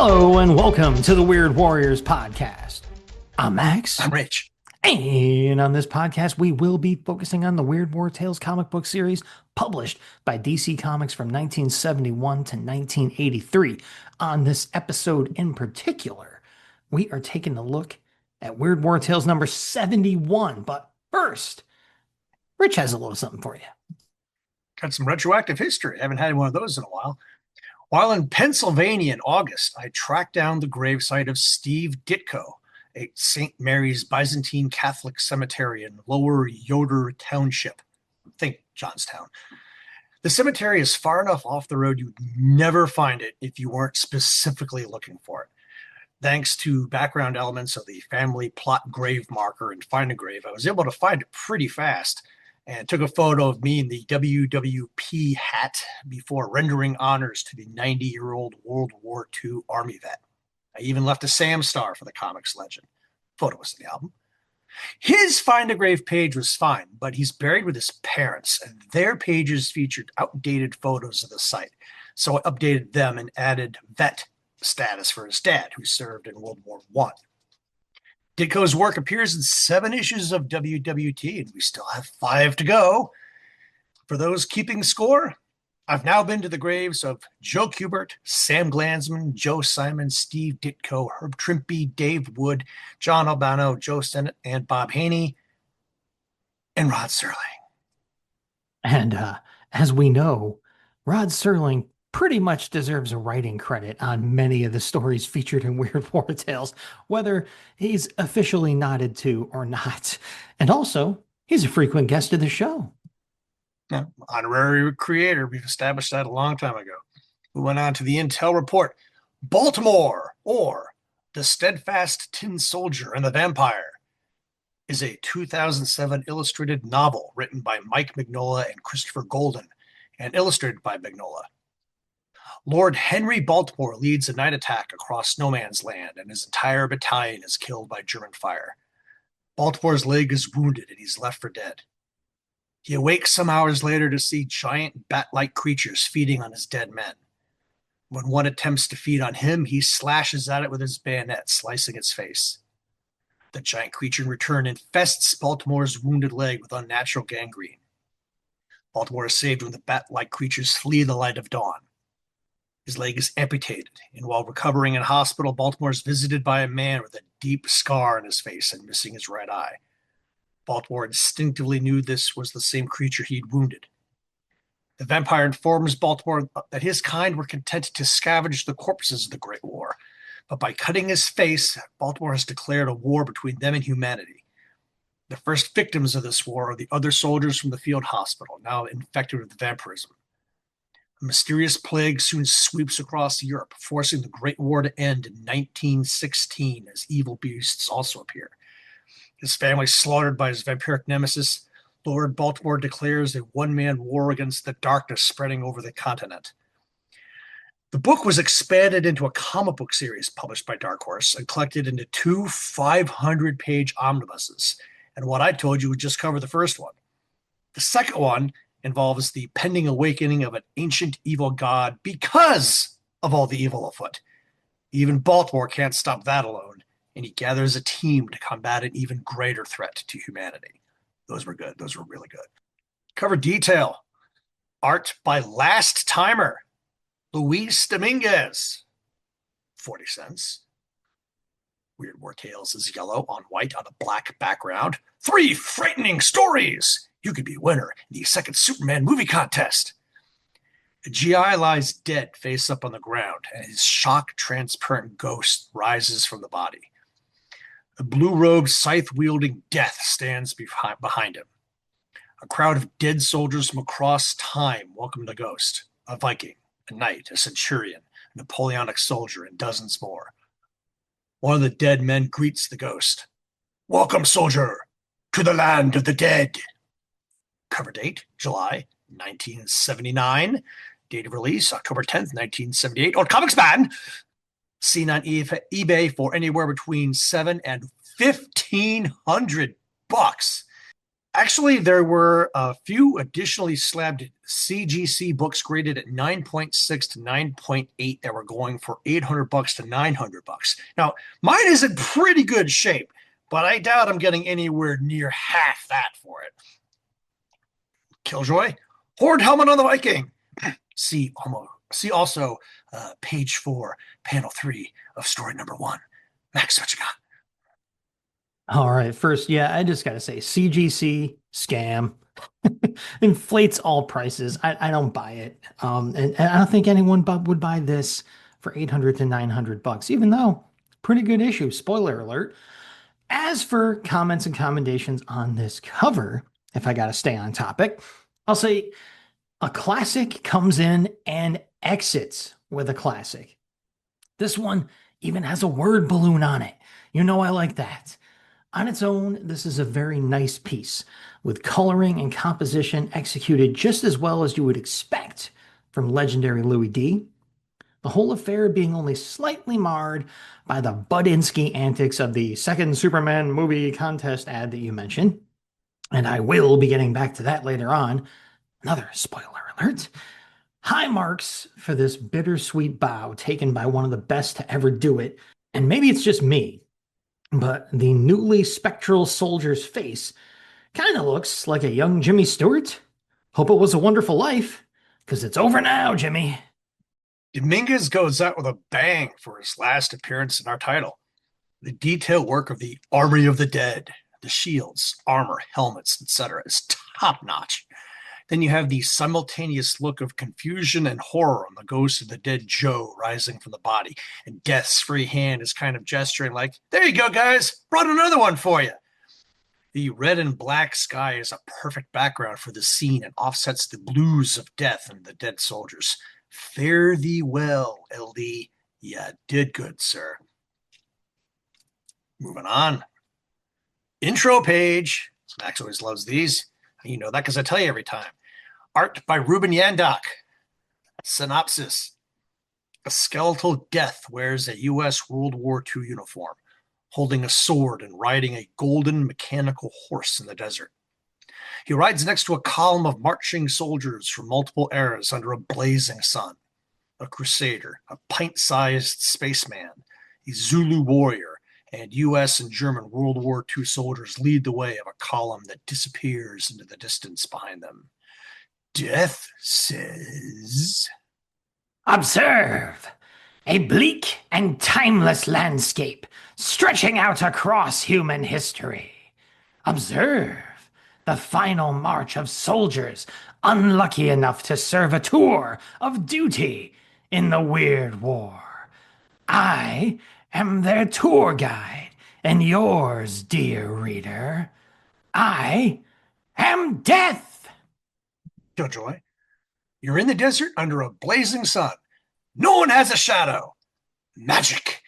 Hello and welcome to the Weird Warriors podcast. I'm Max. I'm Rich. And on this podcast, we will be focusing on the Weird War Tales comic book series published by DC Comics from 1971 to 1983. On this episode in particular, we are taking a look at Weird War Tales number 71. But first, Rich has a little something for you. Got some retroactive history. I haven't had one of those in a while. While in Pennsylvania in August, I tracked down the gravesite of Steve Ditko, a St. Mary's Byzantine Catholic cemetery in Lower Yoder Township. Think Johnstown. The cemetery is far enough off the road you'd never find it if you weren't specifically looking for it. Thanks to background elements of the family plot grave marker and Find a Grave, I was able to find it pretty fast and took a photo of me in the WWP hat before rendering honors to the 90-year-old World War II Army vet. I even left a Sam star for the comics legend. Photo was in the album. His Find a Grave page was fine, but he's buried with his parents, and their pages featured outdated photos of the site. So I updated them and added vet status for his dad, who served in World War I. Ditko's work appears in 7 issues of WWT, and we still have 5 to go. For those keeping score, I've now been to the graves of Joe Kubert, Sam Glanzman, Joe Simon, Steve Ditko, Herb Trimpe, Dave Wood, John Albano, Joe Sennett, and Bob Haney, and Rod Serling. And as we know, Rod Serling pretty much deserves a writing credit on many of the stories featured in Weird War Tales, whether he's officially nodded to or not. And also, he's a frequent guest of the show. Now, honorary creator, we've established that a long time ago. We went on to the Intel report. Baltimore, or The Steadfast Tin Soldier and the Vampire, is a 2007 illustrated novel written by Mike Mignola and Christopher Golden and illustrated by Mignola. Lord Henry Baltimore leads a night attack across no man's land, and his entire battalion is killed by German fire. Baltimore's leg is wounded, and he's left for dead. He awakes some hours later to see giant bat-like creatures feeding on his dead men. When one attempts to feed on him, he slashes at it with his bayonet, slicing its face. The giant creature in return infests Baltimore's wounded leg with unnatural gangrene. Baltimore is saved when the bat-like creatures flee the light of dawn. His leg is amputated, and while recovering in hospital, Baltimore is visited by a man with a deep scar on his face and missing his right eye. Baltimore instinctively knew this was the same creature he'd wounded. The vampire informs Baltimore that his kind were content to scavenge the corpses of the Great War, but by cutting his face, Baltimore has declared a war between them and humanity. The first victims of this war are the other soldiers from the field hospital, now infected with vampirism. A mysterious plague soon sweeps across Europe, forcing the Great War to end in 1916 as evil beasts also appear. His family slaughtered by his vampiric nemesis, Lord Baltimore declares a one-man war against the darkness spreading over the continent. The book was expanded into a comic book series published by Dark Horse and collected into 2 500-page omnibuses. And what I told you would just cover the first one. The second one involves the pending awakening of an ancient evil god because of all the evil afoot. Even Baltimore can't stop that alone, and he gathers a team to combat an even greater threat to humanity. Those were good. Those were really good. Cover detail. Art by Last Timer, Luis Dominguez, 40 cents. Weird War Tales is yellow on white on a black background. 3 frightening stories. You could be a winner in the second Superman movie contest. A GI lies dead face up on the ground, and his shock-transparent ghost rises from the body. A blue-robed, scythe-wielding death stands behind him. A crowd of dead soldiers from across time welcome the ghost, a Viking, a knight, a centurion, a Napoleonic soldier, and dozens more. One of the dead men greets the ghost. "Welcome, soldier, to the land of the dead." Cover date, July 1979. Date of release, October 10th, 1978. On ComicsMan. Seen on eBay for anywhere between $700 and $1,500. Actually, there were a few additionally slabbed CGC books graded at 9.6 to 9.8 that were going for $800 to $900. Now, mine is in pretty good shape, but I doubt I'm getting anywhere near half that for it. Killjoy, Horde Helmet on the Viking. See also page 4, panel 3 of story number 1. Max, what you got? All right, first, yeah, I just gotta say, CGC scam inflates all prices. I don't buy it. And I don't think anyone would buy this for 800 to 900 bucks, even though pretty good issue. Spoiler alert. As for comments and commendations on this cover, if I gotta stay on topic, I'll say a classic comes in and exits with a classic. This one even has a word balloon on it. You know I like that. On its own, this is a very nice piece, with coloring and composition executed just as well as you would expect from legendary Louis D. The whole affair being only slightly marred by the Budinsky antics of the second Superman movie contest ad that you mentioned. And I will be getting back to that later on. Another spoiler alert. High marks for this bittersweet bow taken by one of the best to ever do it. And maybe it's just me, but the newly spectral soldier's face kind of looks like a young Jimmy Stewart. Hope it was a wonderful life, because it's over now, Jimmy. Dominguez goes out with a bang for his last appearance in our title. The detailed work of the Army of the Dead, the shields, armor, helmets, etc., is top notch. Then you have the simultaneous look of confusion and horror on the ghost of the dead Joe rising from the body, and Death's free hand is kind of gesturing like, there you go, guys, brought another one for you. The red and black sky is a perfect background for the scene and offsets the blues of death and the dead soldiers. Fare thee well, LD. Ya did good, sir. Moving on. Intro page. Max always loves these. You know that because I tell you every time. Art by Ruben Yandock. Synopsis. A skeletal death wears a U.S. World War II uniform, holding a sword and riding a golden mechanical horse in the desert. He rides next to a column of marching soldiers from multiple eras under a blazing sun. A crusader, a pint-sized spaceman, a Zulu warrior, and U.S. and German World War II soldiers lead the way of a column that disappears into the distance behind them. Death says, Observe a bleak and timeless landscape stretching out across human history. Observe the final march of soldiers unlucky enough to serve a tour of duty in the Weird War. I am their tour guide, and yours, dear reader. I am Death. Killjoy, you're in the desert under a blazing sun. No one has a shadow. Magic.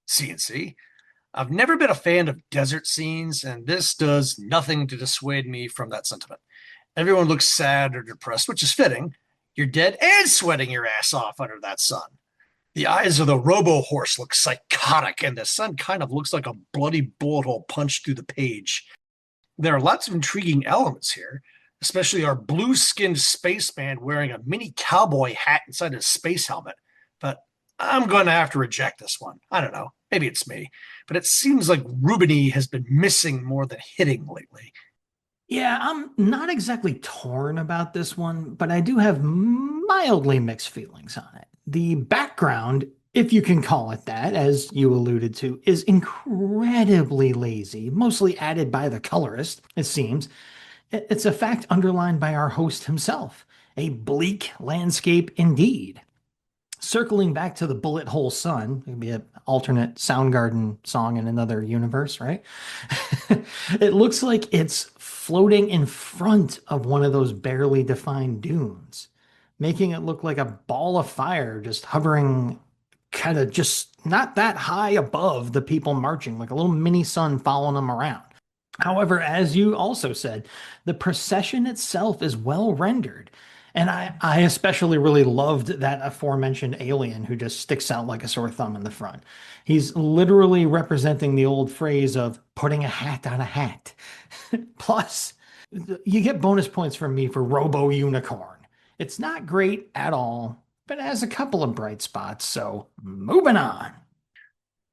CNC. I've never been a fan of desert scenes, and this does nothing to dissuade me from that sentiment. Everyone looks sad or depressed, which is fitting. You're dead and sweating your ass off under that sun. The eyes of the robo horse look psychotic, and the sun kind of looks like a bloody bullet hole punched through the page. There are lots of intriguing elements here, especially our blue-skinned spaceman wearing a mini cowboy hat inside his space helmet. But I'm going to have to reject this one. I don't know. Maybe it's me. But it seems like Rubini has been missing more than hitting lately. Yeah, I'm not exactly torn about this one, but I do have mildly mixed feelings on it. The background, if you can call it that, as you alluded to, is incredibly lazy, mostly added by the colorist, it seems. It's a fact underlined by our host himself. A bleak landscape indeed. Circling back to the bullet hole sun, it'd be an alternate Soundgarden song in another universe, right? It looks like it's floating in front of one of those barely defined dunes, making it look like a ball of fire just hovering kind of just not that high above the people marching, like a little mini sun following them around. However, as you also said, the procession itself is well rendered, And I especially really loved that aforementioned alien who just sticks out like a sore thumb in the front. He's literally representing the old phrase of putting a hat on a hat. Plus, you get bonus points from me for Robo Unicorn. It's not great at all, but it has a couple of bright spots, so moving on.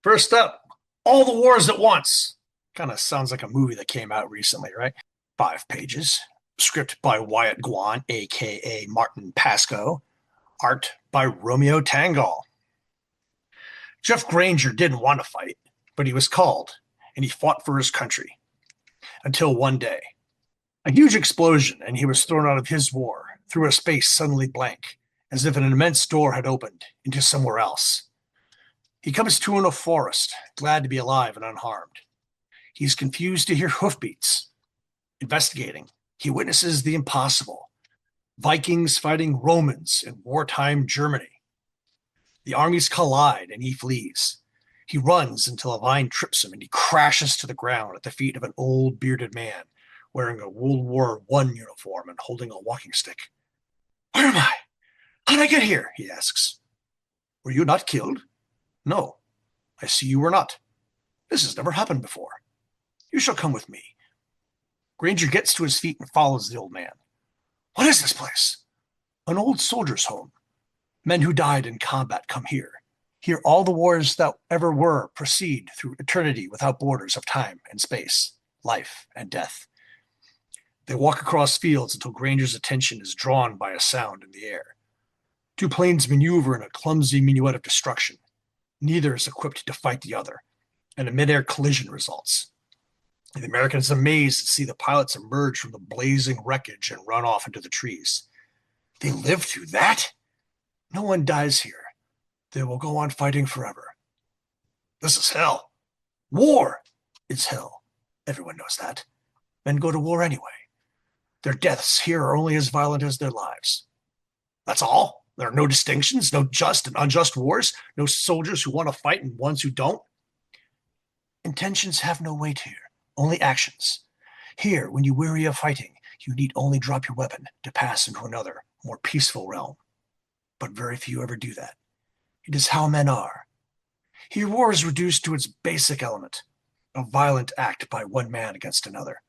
First up, All the Wars at Once. Kind of sounds like a movie that came out recently, right? 5 pages. Script by Wyatt Guan, aka Martin Pasco. Art by Romeo Tanghal. Jeff Granger didn't want to fight, but he was called, and he fought for his country. Until one day, a huge explosion, and he was thrown out of his war, through a space suddenly blank, as if an immense door had opened into somewhere else. He comes to in a forest, glad to be alive and unharmed. He's confused to hear hoofbeats. Investigating, he witnesses the impossible. Vikings fighting Romans in wartime Germany. The armies collide and he flees. He runs until a vine trips him and he crashes to the ground at the feet of an old bearded man wearing a World War I uniform and holding a walking stick. Where am I? How did I get here? He asks. Were you not killed? No, I see you were not. This has never happened before. You shall come with me. Granger gets to his feet and follows the old man. What is this place? An old soldier's home. Men who died in combat come here. Here all the wars that ever were proceed through eternity without borders of time and space, life and death. They walk across fields until Granger's attention is drawn by a sound in the air. Two planes maneuver in a clumsy minuet of destruction. Neither is equipped to fight the other, and a mid-air collision results. The American is amazed to see the pilots emerge from the blazing wreckage and run off into the trees. They lived through that? No one dies here. They will go on fighting forever. This is hell. War is hell. Everyone knows that. Men go to war anyway. Their deaths here are only as violent as their lives. That's all? There are no distinctions, no just and unjust wars, no soldiers who want to fight and ones who don't? Intentions have no weight here, only actions. Here, when you weary of fighting, you need only drop your weapon to pass into another, more peaceful realm. But very few ever do that. It is how men are. Here war is reduced to its basic element, a violent act by one man against another.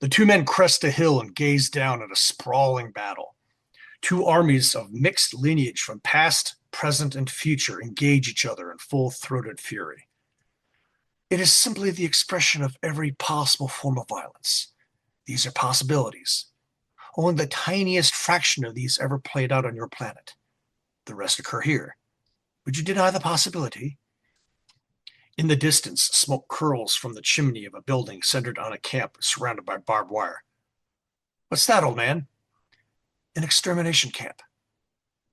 The two men crest a hill and gaze down at a sprawling battle. Two armies of mixed lineage from past, present, and future engage each other in full-throated fury. It is simply the expression of every possible form of violence. These are possibilities. Only the tiniest fraction of these ever played out on your planet. The rest occur here. Would you deny the possibility? In the distance, smoke curls from the chimney of a building centered on a camp surrounded by barbed wire. What's that, old man? An extermination camp.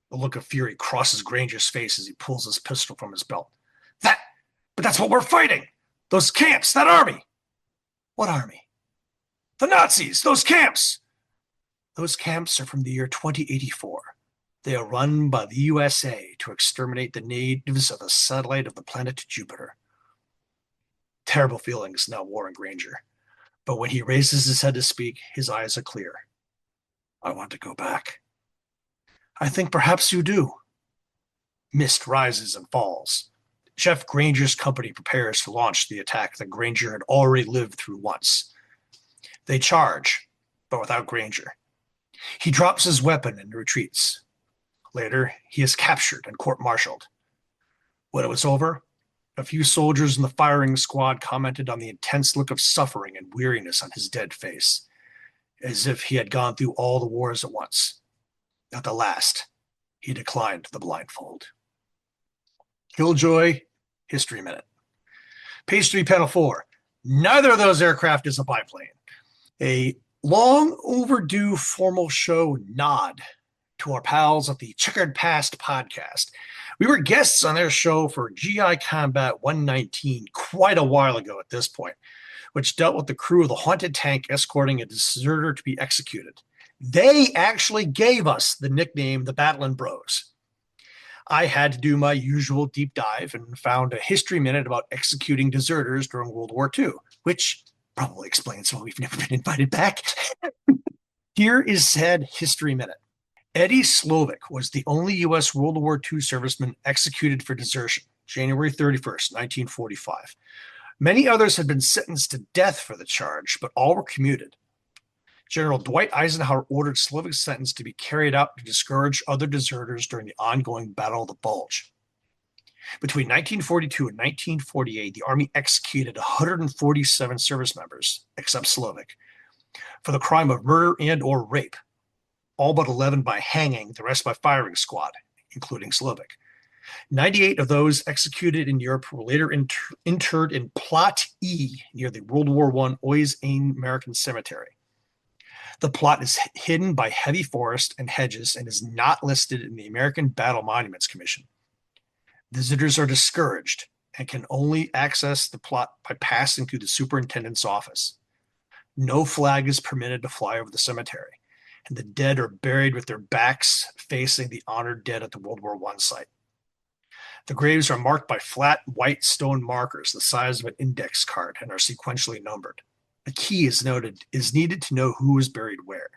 The look of fury crosses Granger's face as he pulls his pistol from his belt. But that's what we're fighting! Those camps, that army! What army? The Nazis, those camps! Those camps are from the year 2084. They are run by the USA to exterminate the natives of a satellite of the planet Jupiter. Terrible feelings now warring Granger, but when he raises his head to speak, his eyes are clear. I want to go back. I think perhaps you do. Mist rises and falls. Chef Granger's company prepares to launch the attack that Granger had already lived through once. They charge, but without Granger. He drops his weapon and retreats. Later, he is captured and court-martialed. When it was over, a few soldiers in the firing squad commented on the intense look of suffering and weariness on his dead face, as if he had gone through all the wars at once. At the last, he declined the blindfold. Killjoy, History Minute. Page 3, panel 4. Neither of those aircraft is a biplane. A long overdue formal show nod to our pals at the Checkered Past podcast. We were guests on their show for GI Combat 119 quite a while ago at this point, which dealt with the crew of the haunted tank escorting a deserter to be executed. They actually gave us the nickname the Battlin' Bros. I had to do my usual deep dive and found a history minute about executing deserters during World War II, which probably explains why we've never been invited back. Here is said History Minute. Eddie Slovik was the only U.S. World War II serviceman executed for desertion, January 31st, 1945. Many others had been sentenced to death for the charge, but all were commuted. General Dwight Eisenhower ordered Slovik's sentence to be carried out to discourage other deserters during the ongoing Battle of the Bulge. Between 1942 and 1948, the Army executed 147 service members, except Slovik, for the crime of murder and or rape, all but 11 by hanging, the rest by firing squad, including Slovik. 98 of those executed in Europe were later interred in Plot E near the World War I Oise American Cemetery. The plot is hidden by heavy forest and hedges and is not listed in the American Battle Monuments Commission. Visitors are discouraged and can only access the plot by passing through the superintendent's office. No flag is permitted to fly over the cemetery, and the dead are buried with their backs facing the honored dead at the World War I site. The graves are marked by flat white stone markers the size of an index card and are sequentially numbered. A key is needed to know who is buried where.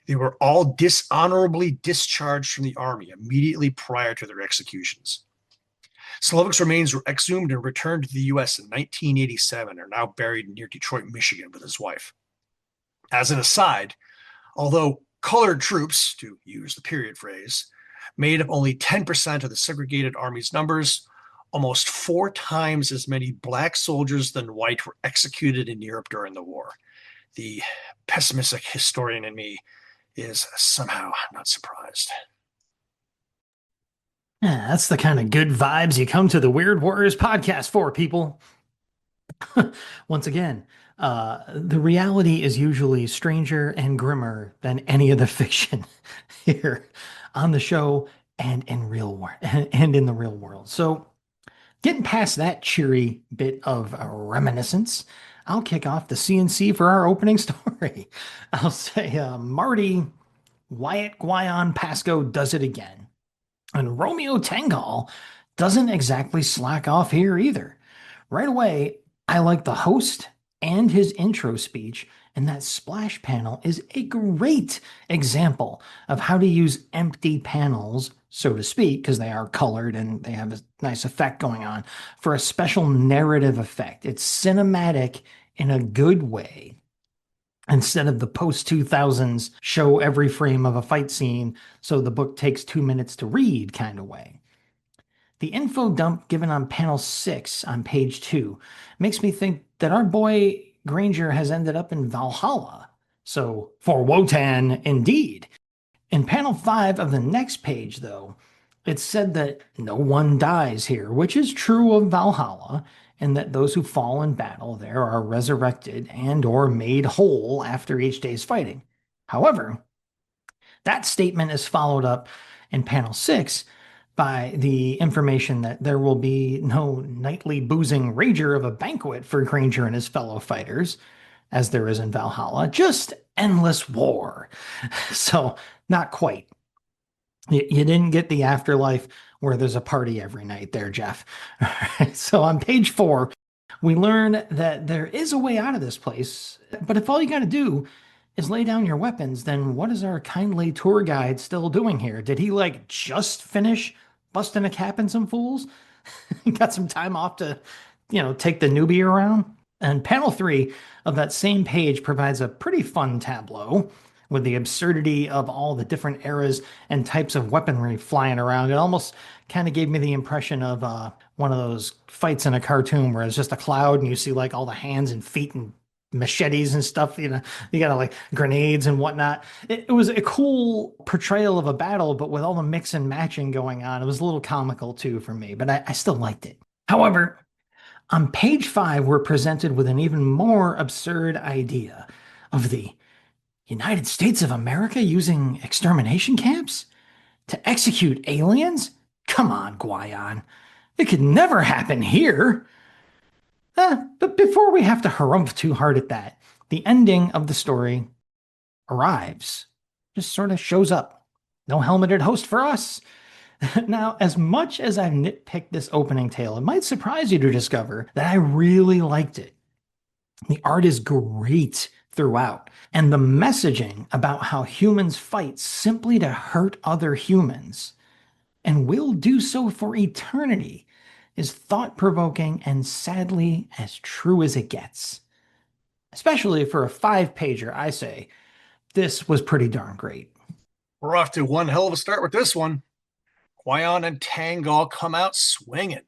They were all dishonorably discharged from the Army immediately prior to their executions. Slovik's remains were exhumed and returned to the U.S. in 1987 and are now buried near Detroit, Michigan with his wife. As an aside, although colored troops, to use the period phrase, made up only 10% of the segregated Army's numbers, almost 4 times as many black soldiers than white were executed in Europe during the war. The pessimistic historian in me is somehow not surprised. Yeah, that's the kind of good vibes you come to the Weird Warriors podcast for, people. Once again, the reality is usually stranger and grimmer than any of the fiction here on the show and in the real world. So, getting past that cheery bit of a reminiscence, I'll kick off the CNC for our opening story. I'll say Marty Wyatt Guyon Pasco does it again. And Romeo Tanghal doesn't exactly slack off here either. Right away, I like the host and his intro speech, and that splash panel is a great example of how to use empty panels, so to speak, because they are colored and they have a nice effect going on, for a special narrative effect. It's cinematic in a good way, instead of the post-2000s show every frame of a fight scene so the book takes 2 minutes to read kind of way. The info dump given on panel 6 on page 2 makes me think that our boy Granger has ended up in Valhalla. So, for Wotan, indeed. In panel 5 of the next page, though, it's said that no one dies here, which is true of Valhalla, and that those who fall in battle there are resurrected and or made whole after each day's fighting. However, that statement is followed up in panel 6 by the information that there will be no nightly boozing rager of a banquet for Granger and his fellow fighters, as there is in Valhalla, just endless war. So, not quite. You didn't get the afterlife where there's a party every night there, Jeff. So on page 4, we learn that there is a way out of this place, but if all you got to do is lay down your weapons, then what is our kindly tour guide still doing here? Did he just finish busting a cap in some fools? Got some time off to, take the newbie around? And panel 3 of that same page provides a pretty fun tableau with the absurdity of all the different eras and types of weaponry flying around. It almost kind of gave me the impression of one of those fights in a cartoon where it's just a cloud and you see all the hands and feet and machetes and stuff. You got grenades and whatnot. It was a cool portrayal of a battle, but with all the mix and matching going on, it was a little comical too for me, but I still liked it. However, on page 5, we're presented with an even more absurd idea of the United States of America using extermination camps to execute aliens? Come on, Guyon. It could never happen here. But before we have to harumph too hard at that, the ending of the story arrives. Just sort of shows up. No helmeted host for us. Now, as much as I've nitpicked this opening tale, it might surprise you to discover that I really liked it. The art is great throughout. And the messaging about how humans fight simply to hurt other humans and will do so for eternity is thought-provoking and sadly as true as it gets. Especially for a five-pager, I say, this was pretty darn great. We're off to one hell of a start with this one. Goin and Tangal come out swinging.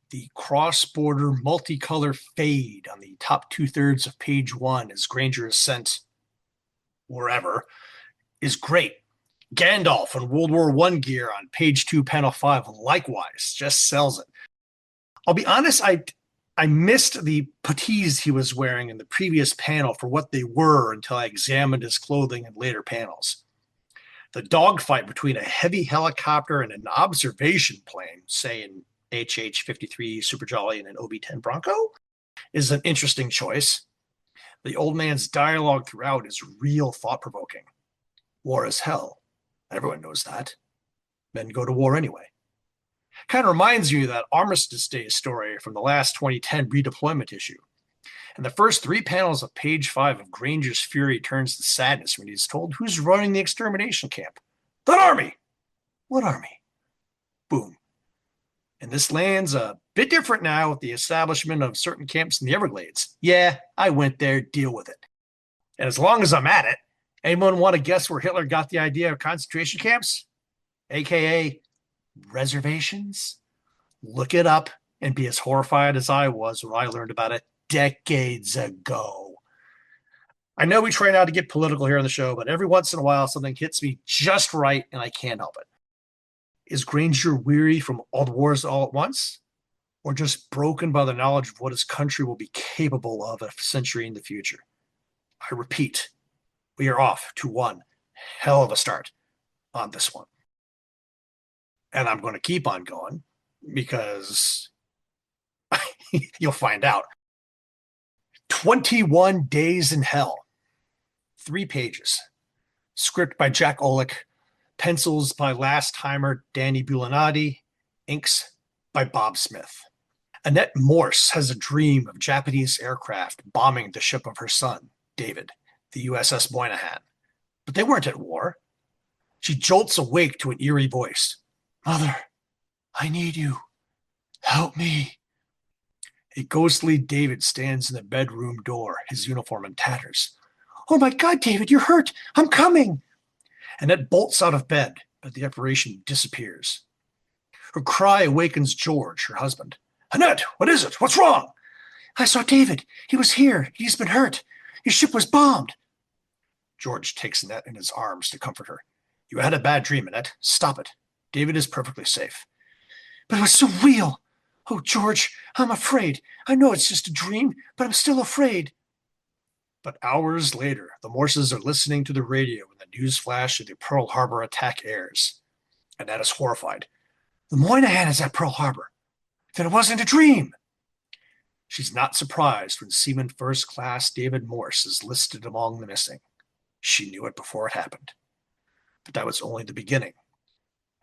The cross-border multicolor fade on the top two-thirds of page one as Granger is sent wherever is great. Gandalf in World War I gear on page 2, panel 5, likewise, just sells it. I'll be honest, I missed the puttees he was wearing in the previous panel for what they were until I examined his clothing in later panels. The dogfight between a heavy helicopter and an observation plane, say an HH-53 Superjolly and an OB-10 Bronco, is an interesting choice. The old man's dialogue throughout is real thought-provoking. War is hell. Everyone knows that. Men go to war anyway. Kind of reminds you of that Armistice Day story from the last 2010 redeployment issue. And the first 3 panels of page 5 of Granger's fury turns to sadness when he's told who's running the extermination camp. That army! What army? Boom. And this land's a bit different now with the establishment of certain camps in the Everglades. Yeah, I went there, deal with it. And as long as I'm at it, anyone want to guess where Hitler got the idea of concentration camps? AKA reservations? Look it up and be as horrified as I was when I learned about it decades ago. I know we try not to get political here on the show, but every once in a while something hits me just right and I can't help it. Is Granger weary from all the wars all at once? Or just broken by the knowledge of what his country will be capable of a century in the future? I repeat, we are off to one hell of a start on this one. And I'm going to keep on going because you'll find out. 21 Days in Hell. 3 pages. Script by Jack Olick. Pencils by last timer Danny Bulanadi. Inks by Bob Smith. Annette Morse has a dream of Japanese aircraft bombing the ship of her son, David, the USS Moynihan. But they weren't at war. She jolts awake to an eerie voice. Mother, I need you. Help me. A ghostly David stands in the bedroom door, his uniform in tatters. Oh my God, David, you're hurt. I'm coming. Annette bolts out of bed, but the apparition disappears. Her cry awakens George, her husband. Annette, what is it? What's wrong? I saw David. He was here. He's been hurt. Your ship was bombed. George takes Annette in his arms to comfort her. You had a bad dream, Annette. Stop it. David is perfectly safe. But it was so real. Oh, George, I'm afraid. I know it's just a dream, but I'm still afraid. But hours later, the Morses are listening to the radio when the news flash of the Pearl Harbor attack airs. Annette is horrified. The Moynihan is at Pearl Harbor. Then it wasn't a dream. She's not surprised when Seaman First Class David Morse is listed among the missing. She knew it before it happened. But that was only the beginning.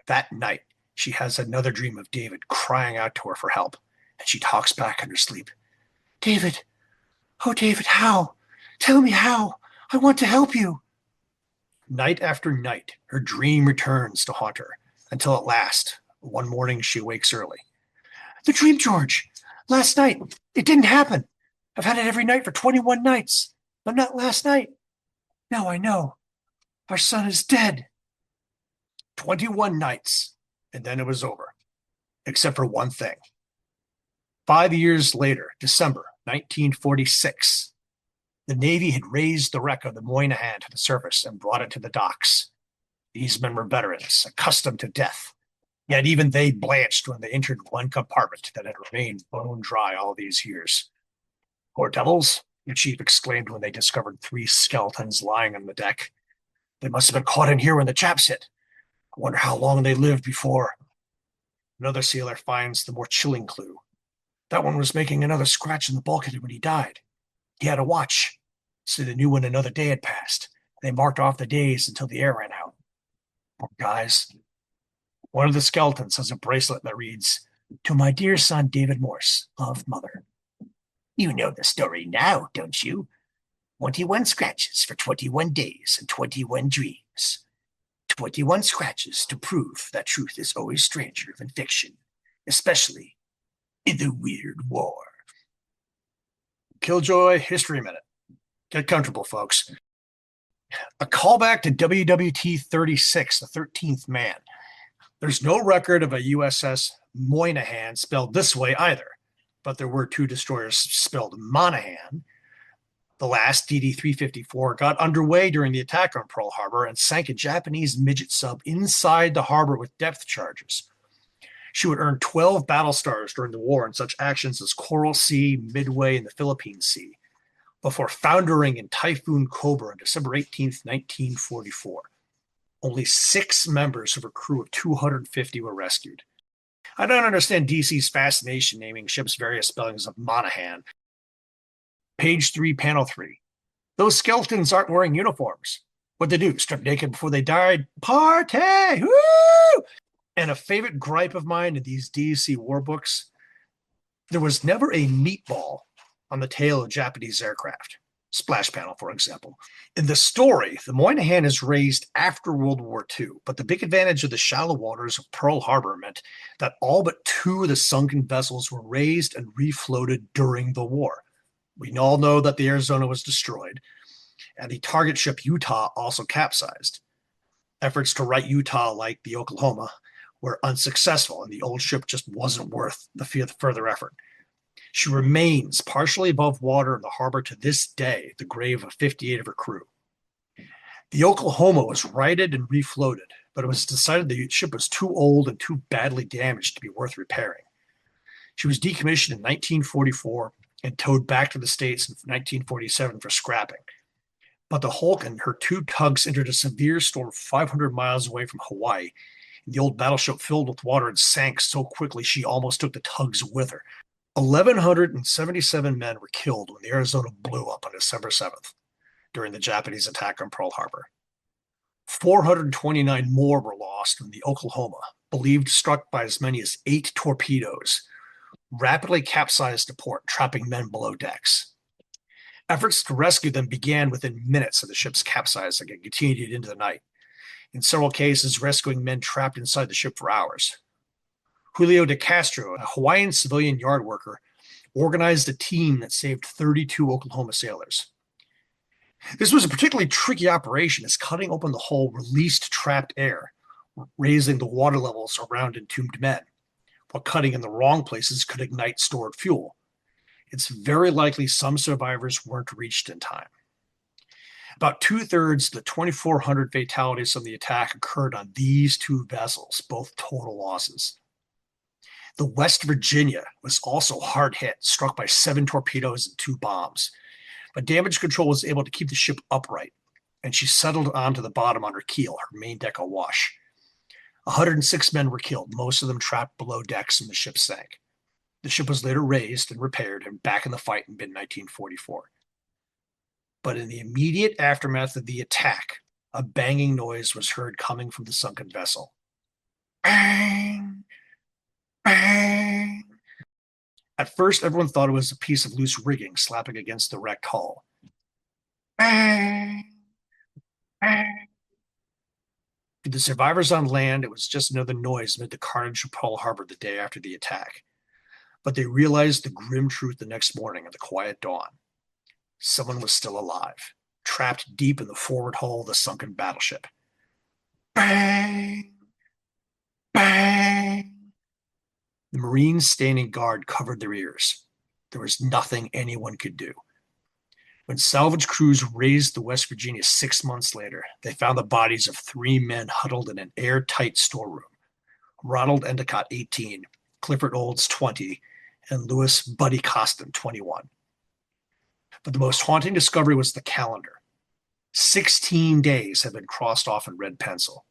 That night, she has another dream of David crying out to her for help, and she talks back in her sleep. David, oh David, how? Tell me how. I want to help you. Night after night, her dream returns to haunt her, until at last, one morning she wakes early. The dream, George. Last night. It didn't happen. I've had it every night for 21 nights, but not last night. Now I know. Our son is dead. 21 nights, and then it was over, except for one thing. 5 years later, December 1946, the Navy had raised the wreck of the Moynihan to the surface and brought it to the docks. These men were veterans, accustomed to death, yet even they blanched when they entered one compartment that had remained bone dry all these years. Poor devils, the chief exclaimed when they discovered 3 skeletons lying on the deck. They must have been caught in here when the chaps hit. I wonder how long they lived before. Another sailor finds the more chilling clue. That one was making another scratch in the bulkhead when he died. He had a watch, so they knew when another day had passed. They marked off the days until the air ran out. Poor guys. One of the skeletons has a bracelet that reads, To my dear son, David Morse, loved mother. You know the story now, don't you? 21 scratches for 21 days and 21 dreams. 21 scratches to prove that truth is always stranger than fiction, especially in the Weird War. Killjoy History Minute. Get comfortable, folks. A callback to WWT 36, the 13th Man. There's no record of a USS Moynihan spelled this way either, but there were two destroyers spelled Monahan. The last, DD-354, got underway during the attack on Pearl Harbor and sank a Japanese midget sub inside the harbor with depth charges. She would earn 12 battle stars during the war in such actions as Coral Sea, Midway, and the Philippine Sea, before foundering in Typhoon Cobra on December 18, 1944. Only 6 members of her crew of 250 were rescued. I don't understand DC's fascination naming ships various spellings of Monahan. Page 3, panel 3. Those skeletons aren't wearing uniforms. What'd they do? Strip naked before they died? Party! Woo! And a favorite gripe of mine in these DC war books, there was never a meatball on the tail of Japanese aircraft. Splash panel, for example. In the story, the Moynihan is raised after World War II, but the big advantage of the shallow waters of Pearl Harbor meant that all but 2 of the sunken vessels were raised and refloated during the war. We all know that the Arizona was destroyed, and the target ship Utah also capsized. Efforts to right Utah, like the Oklahoma, were unsuccessful, and the old ship just wasn't worth the further effort. She remains partially above water in the harbor to this day, the grave of 58 of her crew. The Oklahoma was righted and refloated, but it was decided the ship was too old and too badly damaged to be worth repairing. She was decommissioned in 1944 and towed back to the States in 1947 for scrapping. But the Hulk and her 2 tugs entered a severe storm 500 miles away from Hawaii, and the old battleship filled with water and sank so quickly she almost took the tugs with her. 1,177 men were killed when the Arizona blew up on December 7th during the Japanese attack on Pearl Harbor. 429 more were lost when the Oklahoma, believed struck by as many as 8 torpedoes, rapidly capsized to port, trapping men below decks. Efforts to rescue them began within minutes of the ship's capsizing and continued into the night. In several cases, rescuing men trapped inside the ship for hours. Julio de Castro, a Hawaiian civilian yard worker, organized a team that saved 32 Oklahoma sailors. This was a particularly tricky operation, as cutting open the hull released trapped air, raising the water levels around entombed men, while cutting in the wrong places could ignite stored fuel. It's very likely some survivors weren't reached in time. About 2/3 of the 2,400 fatalities from the attack occurred on these 2 vessels, both total losses. The West Virginia was also hard hit, struck by 7 torpedoes and 2 bombs. But damage control was able to keep the ship upright, and she settled onto the bottom on her keel, her main deck awash. 106 men were killed, most of them trapped below decks, and the ship sank. The ship was later raised and repaired and back in the fight in mid-1944. But in the immediate aftermath of the attack, a banging noise was heard coming from the sunken vessel. Bang! Bang! At first, everyone thought it was a piece of loose rigging slapping against the wrecked hull. Bang! Bang! To the survivors on land, it was just another noise amid the carnage of Pearl Harbor the day after the attack. But they realized the grim truth the next morning at the quiet dawn. Someone was still alive, trapped deep in the forward hull of the sunken battleship. Bang! Bang! The Marines standing guard covered their ears. There was nothing anyone could do. When salvage crews raised the West Virginia 6 months later, they found the bodies of 3 men huddled in an airtight storeroom. Ronald Endicott, 18, Clifford Olds, 20, and Louis Buddy Costin, 21. But the most haunting discovery was the calendar. 16 days had been crossed off in red pencil.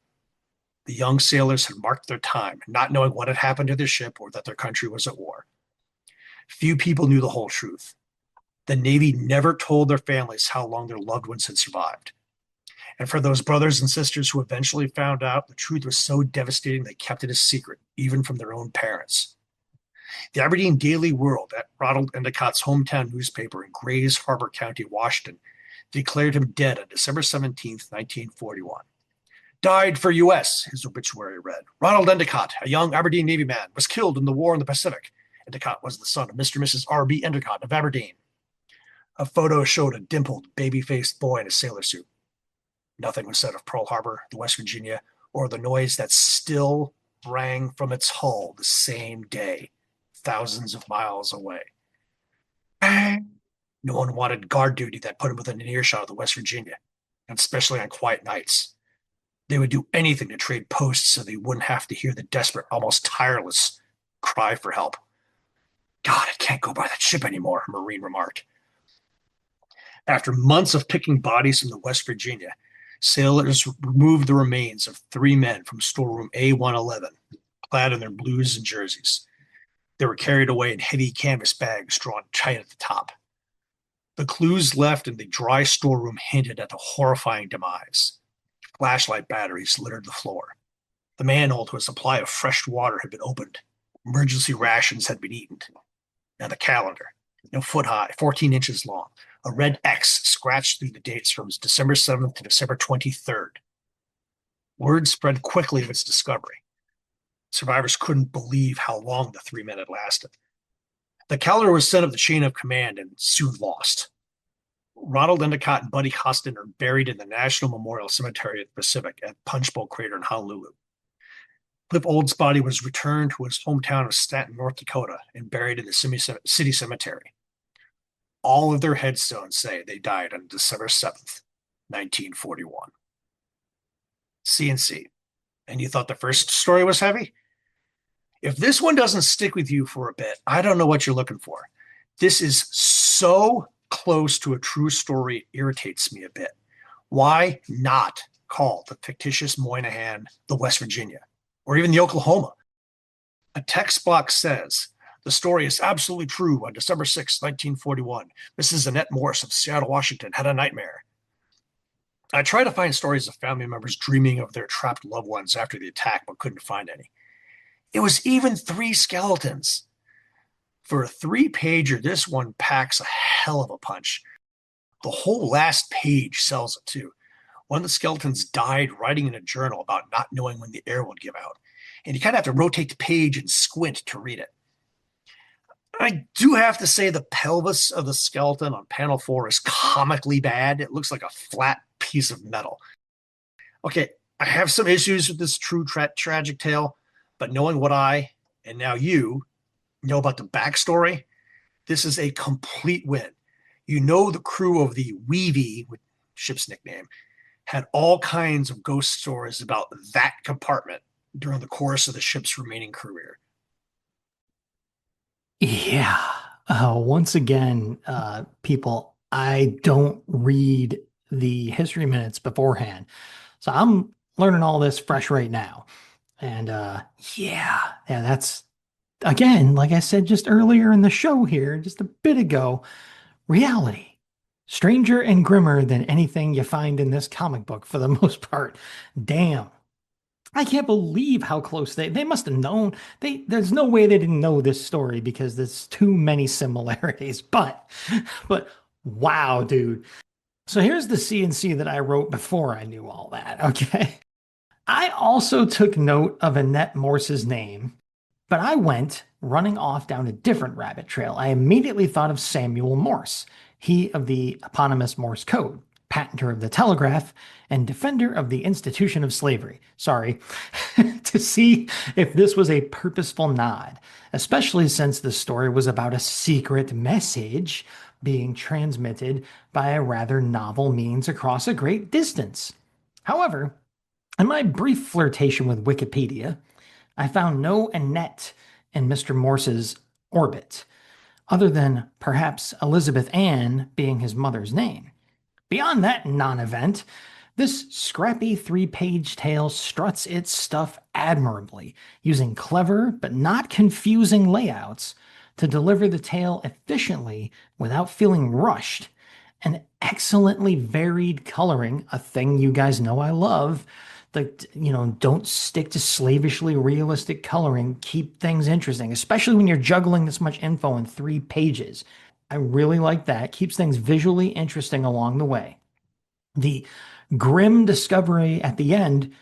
The young sailors had marked their time, not knowing what had happened to their ship or that their country was at war. Few people knew the whole truth. The Navy never told their families how long their loved ones had survived. And for those brothers and sisters who eventually found out, the truth was so devastating they kept it a secret, even from their own parents. The Aberdeen Daily World, at Ronald Endicott's hometown newspaper in Grays Harbor County, Washington, declared him dead on December 17th, 1941. Died for U.S., his obituary read. Ronald Endicott, a young Aberdeen Navy man, was killed in the war in the Pacific. Endicott was the son of Mr. and Mrs. R.B. Endicott of Aberdeen. A photo showed a dimpled, baby-faced boy in a sailor suit. Nothing was said of Pearl Harbor, the West Virginia, or the noise that still rang from its hull the same day, thousands of miles away. No one wanted guard duty that put him within an earshot of the West Virginia, and especially on quiet nights. They would do anything to trade posts so they wouldn't have to hear the desperate, almost tireless cry for help. God, I can't go by that ship anymore, a Marine remarked. After months of picking bodies from the West Virginia, sailors removed the remains of 3 men from storeroom A111, clad in their blues and jerseys. They were carried away in heavy canvas bags drawn tight at the top. The clues left in the dry storeroom hinted at a horrifying demise. Flashlight batteries littered the floor. The manhole to a supply of fresh water had been opened. Emergency rations had been eaten. Now the calendar, foot high, 14 inches long, a red X scratched through the dates from December 7th to December 23rd. Word spread quickly of its discovery. Survivors couldn't believe how long the 3 men had lasted. The calendar was sent up the chain of command and soon lost. Ronald Endicott and Buddy Costin are buried in the National Memorial Cemetery of the Pacific at Punchbowl Crater in Honolulu. Cliff Old's body was returned to his hometown of Stanton, North Dakota, and buried in the city cemetery. All of their headstones say they died on December 7th, 1941. CNC. And you thought the first story was heavy? If this one doesn't stick with you for a bit, I don't know what you're looking for. This is so close to a true story, it irritates me a bit. Why not call the fictitious Moynihan the West Virginia, or even the Oklahoma? A text box says, the story is absolutely true. On December 6, 1941, Mrs. Annette Morse of Seattle, Washington, had a nightmare. I tried to find stories of family members dreaming of their trapped loved ones after the attack, but couldn't find any. It was even 3 skeletons. For a 3-pager, this one packs a hell of a punch. The whole last page sells it too. One of the skeletons died writing in a journal about not knowing when the air would give out, and you kind of have to rotate the page and squint to read it. I do have to say the pelvis of the skeleton on panel 4 is comically bad. It looks like a flat piece of metal. Okay, I have some issues with this true tragic tale, but knowing what I, and now you, know about the backstory, this is a complete win. You know the crew of the Weavy, ship's nickname, had all kinds of ghost stories about that compartment during the course of the ship's remaining career. Yeah. Once again, people, I don't read the history minutes beforehand. So I'm learning all this fresh right now. And yeah, that's again, like I said just earlier in the show here, just a bit ago, reality. Stranger and grimmer than anything you find in this comic book for the most part. Damn. I can't believe how close they must have known. There's no way they didn't know this story because there's too many similarities. But wow, dude. So here's the CNC that I wrote before I knew all that, okay? I also took note of Annette Morse's name, but I went running off down a different rabbit trail. I immediately thought of Samuel Morse, he of the eponymous Morse code, patenter of the telegraph, and defender of the institution of slavery. Sorry, to see if this was a purposeful nod, especially since the story was about a secret message being transmitted by a rather novel means across a great distance. However, in my brief flirtation with Wikipedia, I found no Annette in Mr. Morse's orbit, other than perhaps Elizabeth Ann being his mother's name. Beyond that non-event, this scrappy 3-page tale struts its stuff admirably, using clever but not confusing layouts to deliver the tale efficiently without feeling rushed, and excellently varied coloring, a thing you guys know I love. Don't stick to slavishly realistic coloring. Keep things interesting, especially when you're juggling this much info in 3 pages. I really like that. Keeps things visually interesting along the way. The grim discovery at the end,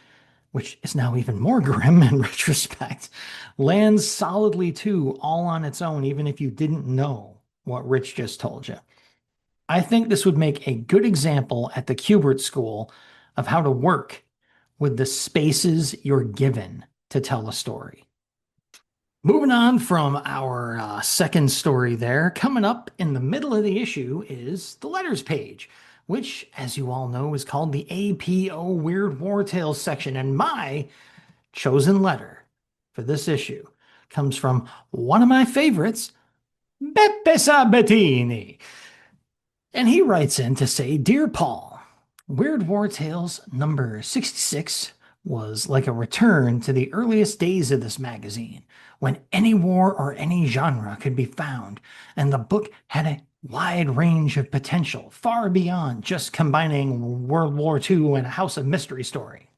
which is now even more grim in retrospect, lands solidly too, all on its own, even if you didn't know what Rich just told you. I think this would make a good example at the Kubert School of how to work with the spaces you're given to tell a story. Moving on from our second story there, coming up in the middle of the issue is the letters page, which, as you all know, is called the APO Weird War Tales section. And my chosen letter for this issue comes from one of my favorites, Beppe Sabatini. And he writes in to say, Dear Paul, Weird War Tales number 66 was like a return to the earliest days of this magazine, when any war or any genre could be found, and the book had a wide range of potential, far beyond just combining World War II and a House of Mystery story.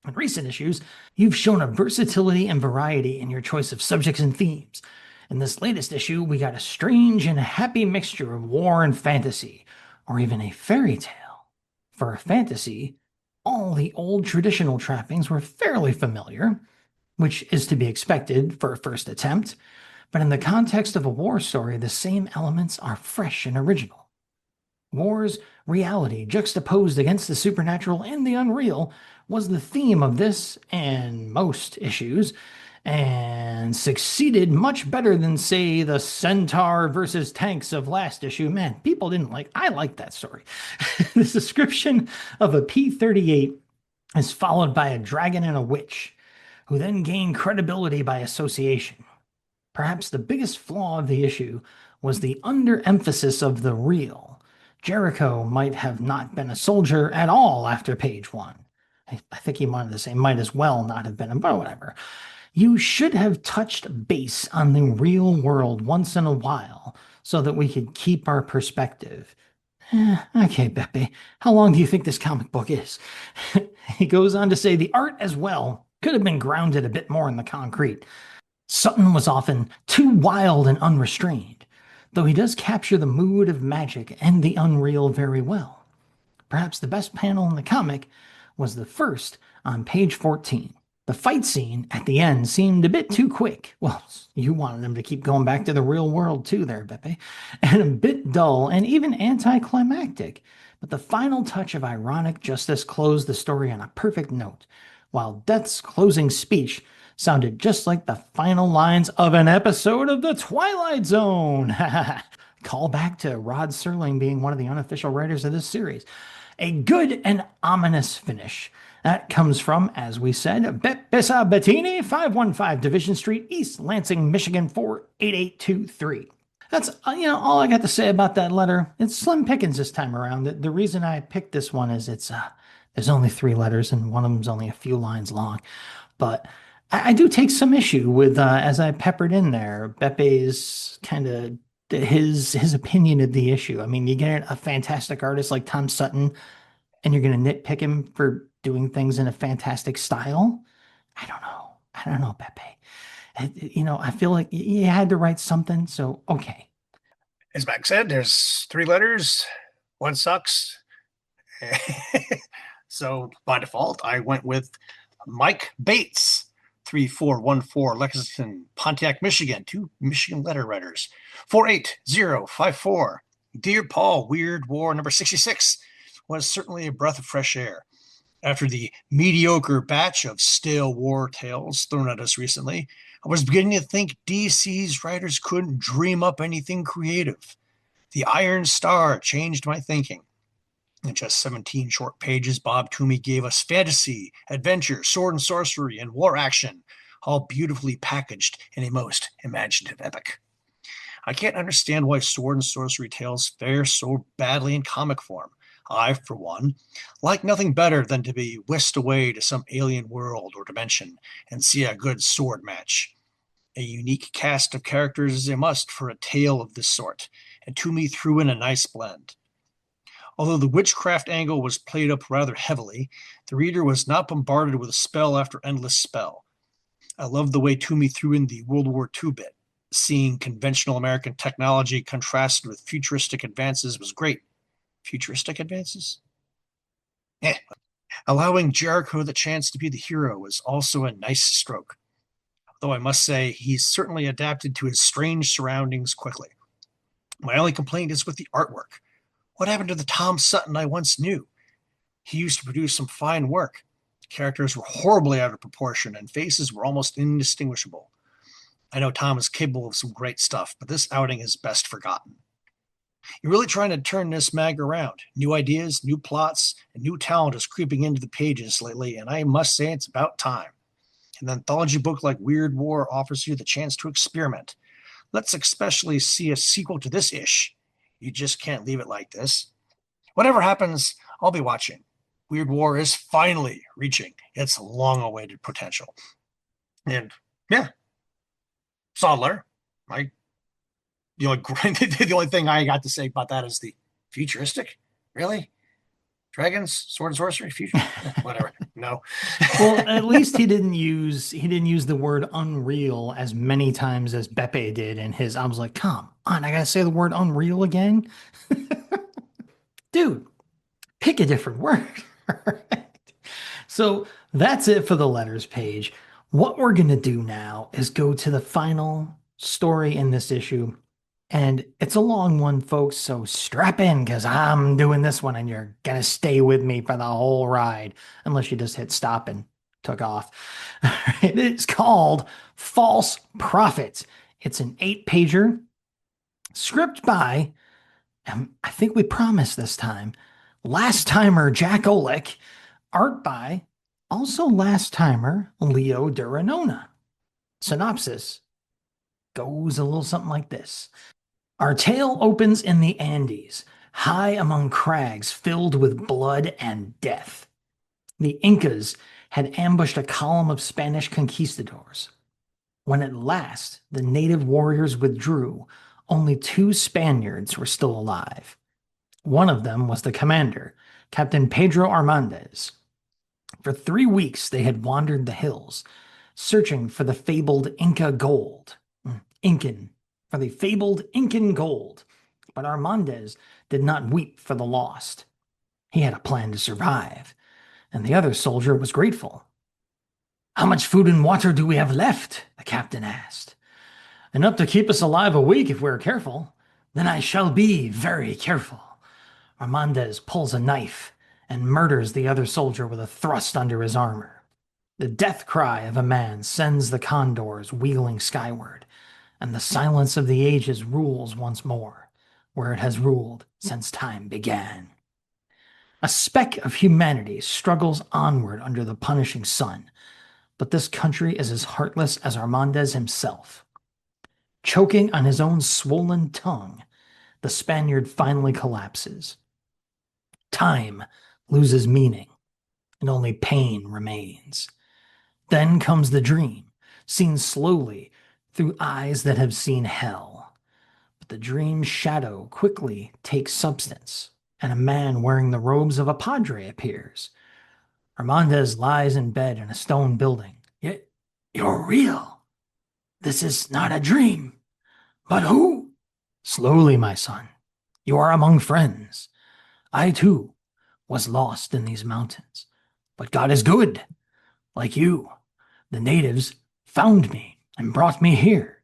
In recent issues, you've shown a versatility and variety in your choice of subjects and themes. In this latest issue, we got a strange and happy mixture of war and fantasy, or even a fairy tale. For a fantasy, all the old traditional trappings were fairly familiar, which is to be expected for a first attempt, but in the context of a war story, the same elements are fresh and original. War's reality juxtaposed against the supernatural and the unreal was the theme of this and most issues, and succeeded much better than, say, the Centaur versus tanks of last issue. Man, people didn't like, I liked that story. The description of a P-38 is followed by a dragon and a witch, who then gain credibility by association. Perhaps the biggest flaw of the issue was the underemphasis of the real. Jericho might have not been a soldier at all after page one. I think he wanted to say might as well not have been, but whatever. You should have touched base on the real world once in a while so that we could keep our perspective. Okay, Beppe, how long do you think this comic book is? He goes on to say the art as well could have been grounded a bit more in the concrete. Sutton was often too wild and unrestrained, though he does capture the mood of magic and the unreal very well. Perhaps the best panel in the comic was the first on page 14. The fight scene at the end seemed a bit too quick. Well, you wanted him to keep going back to the real world too there, Beppe. And a bit dull and even anticlimactic. But the final touch of ironic justice closed the story on a perfect note, while Death's closing speech sounded just like the final lines of an episode of The Twilight Zone. Call back to Rod Serling being one of the unofficial writers of this series. A good and ominous finish. That comes from, as we said, Beppe Sabatini, 515 Division Street, East Lansing, Michigan, 48823. That's, all I got to say about that letter. It's slim pickings this time around. The reason I picked this one is there's only 3 letters and one of them's only a few lines long. But I do take some issue with, as I peppered in there, Beppe's kind of his opinion of the issue. I mean, you get a fantastic artist like Tom Sutton, and you're going to nitpick him for doing things in a fantastic style. I don't know. I don't know, Beppe. I feel like you had to write something. So, okay. As Mac said, there's 3 letters. One sucks. So by default, I went with Mike Bates, 3414 Lexington, Pontiac, Michigan. 2 Michigan letter writers. 48054. Dear Paul, Weird War number 66 was certainly a breath of fresh air. After the mediocre batch of stale war tales thrown at us recently, I was beginning to think DC's writers couldn't dream up anything creative. The Iron Star changed my thinking. In just 17 short pages, Bob Toomey gave us fantasy, adventure, sword and sorcery, and war action, all beautifully packaged in a most imaginative epic. I can't understand why sword and sorcery tales fare so badly in comic form. I, for one, like nothing better than to be whisked away to some alien world or dimension and see a good sword match. A unique cast of characters is a must for a tale of this sort, and Toomey threw in a nice blend. Although the witchcraft angle was played up rather heavily, the reader was not bombarded with spell after endless spell. I loved the way Toomey threw in the World War II bit. Seeing conventional American technology contrasted with futuristic advances was great. Futuristic advances? Eh, allowing Jericho the chance to be the hero was also a nice stroke, though I must say he's certainly adapted to his strange surroundings quickly. My only complaint is with the artwork. What happened to the Tom Sutton I once knew? He used to produce some fine work. Characters were horribly out of proportion, and faces were almost indistinguishable. I know Tom is capable of some great stuff, but this outing is best forgotten. You're really trying to turn this mag around. New ideas, new plots, and new talent is creeping into the pages lately, and I must say it's about time. An anthology book like Weird War offers you the chance to experiment. Let's especially see a sequel to this ish. You just can't leave it like this. Whatever happens, I'll be watching. Weird War is finally reaching its long awaited potential. And yeah, solid letter. I the only the only thing I got to say about that is the futuristic. Really? Dragons, sword and sorcery, future, whatever. No. Well, at least he didn't use the word unreal as many times as Beppe did in his. I was like, come on, I gotta say the word unreal again, dude. Pick a different word. All right. So that's it for the letters page. What we're gonna do now is go to the final story in this issue. And it's a long one, folks, so strap in because I'm doing this one and you're going to stay with me for the whole ride, unless you just hit stop and took off. It's called False Prophet. It's an 8-pager, script by, and I think we promised this time, last timer Jack Olick, art by, also last timer Leo Duranona. Synopsis goes a little something like this. Our tale opens in the Andes, high among crags filled with blood and death. The Incas had ambushed a column of Spanish conquistadors. When at last the native warriors withdrew, only 2 Spaniards were still alive. One of them was the commander, Captain Pedro Armandez. For 3 weeks they had wandered the hills, searching for the fabled Inca gold. Incan for the fabled Incan gold, but Armandez did not weep for the lost. He had a plan to survive, and the other soldier was grateful. How much food and water do we have left? The captain asked. Enough to keep us alive a week if we're careful. Then I shall be very careful. Armandez pulls a knife and murders the other soldier with a thrust under his armor. The death cry of a man sends the condors wheeling skyward, and the silence of the ages rules once more, where it has ruled since time began. A speck of humanity struggles onward under the punishing sun, but this country is as heartless as Armandez himself. Choking on his own swollen tongue, the Spaniard finally collapses. Time loses meaning, and only pain remains. Then comes the dream, seen slowly through eyes that have seen hell. But the dream's shadow quickly takes substance, and a man wearing the robes of a padre appears. Armandez lies in bed in a stone building. You're real. This is not a dream. But who? Slowly, my son. You are among friends. I, too, was lost in these mountains. But God is good. Like you, the natives found me and brought me here.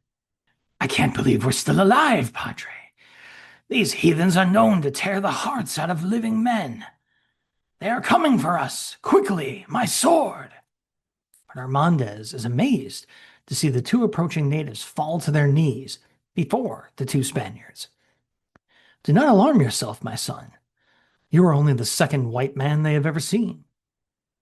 I can't believe we're still alive, Padre. These heathens are known to tear the hearts out of living men. They are coming for us. Quickly, my sword. But Armandez is amazed to see the 2 approaching natives fall to their knees before the 2 Spaniards. Do not alarm yourself, my son. You are only the second white man they have ever seen.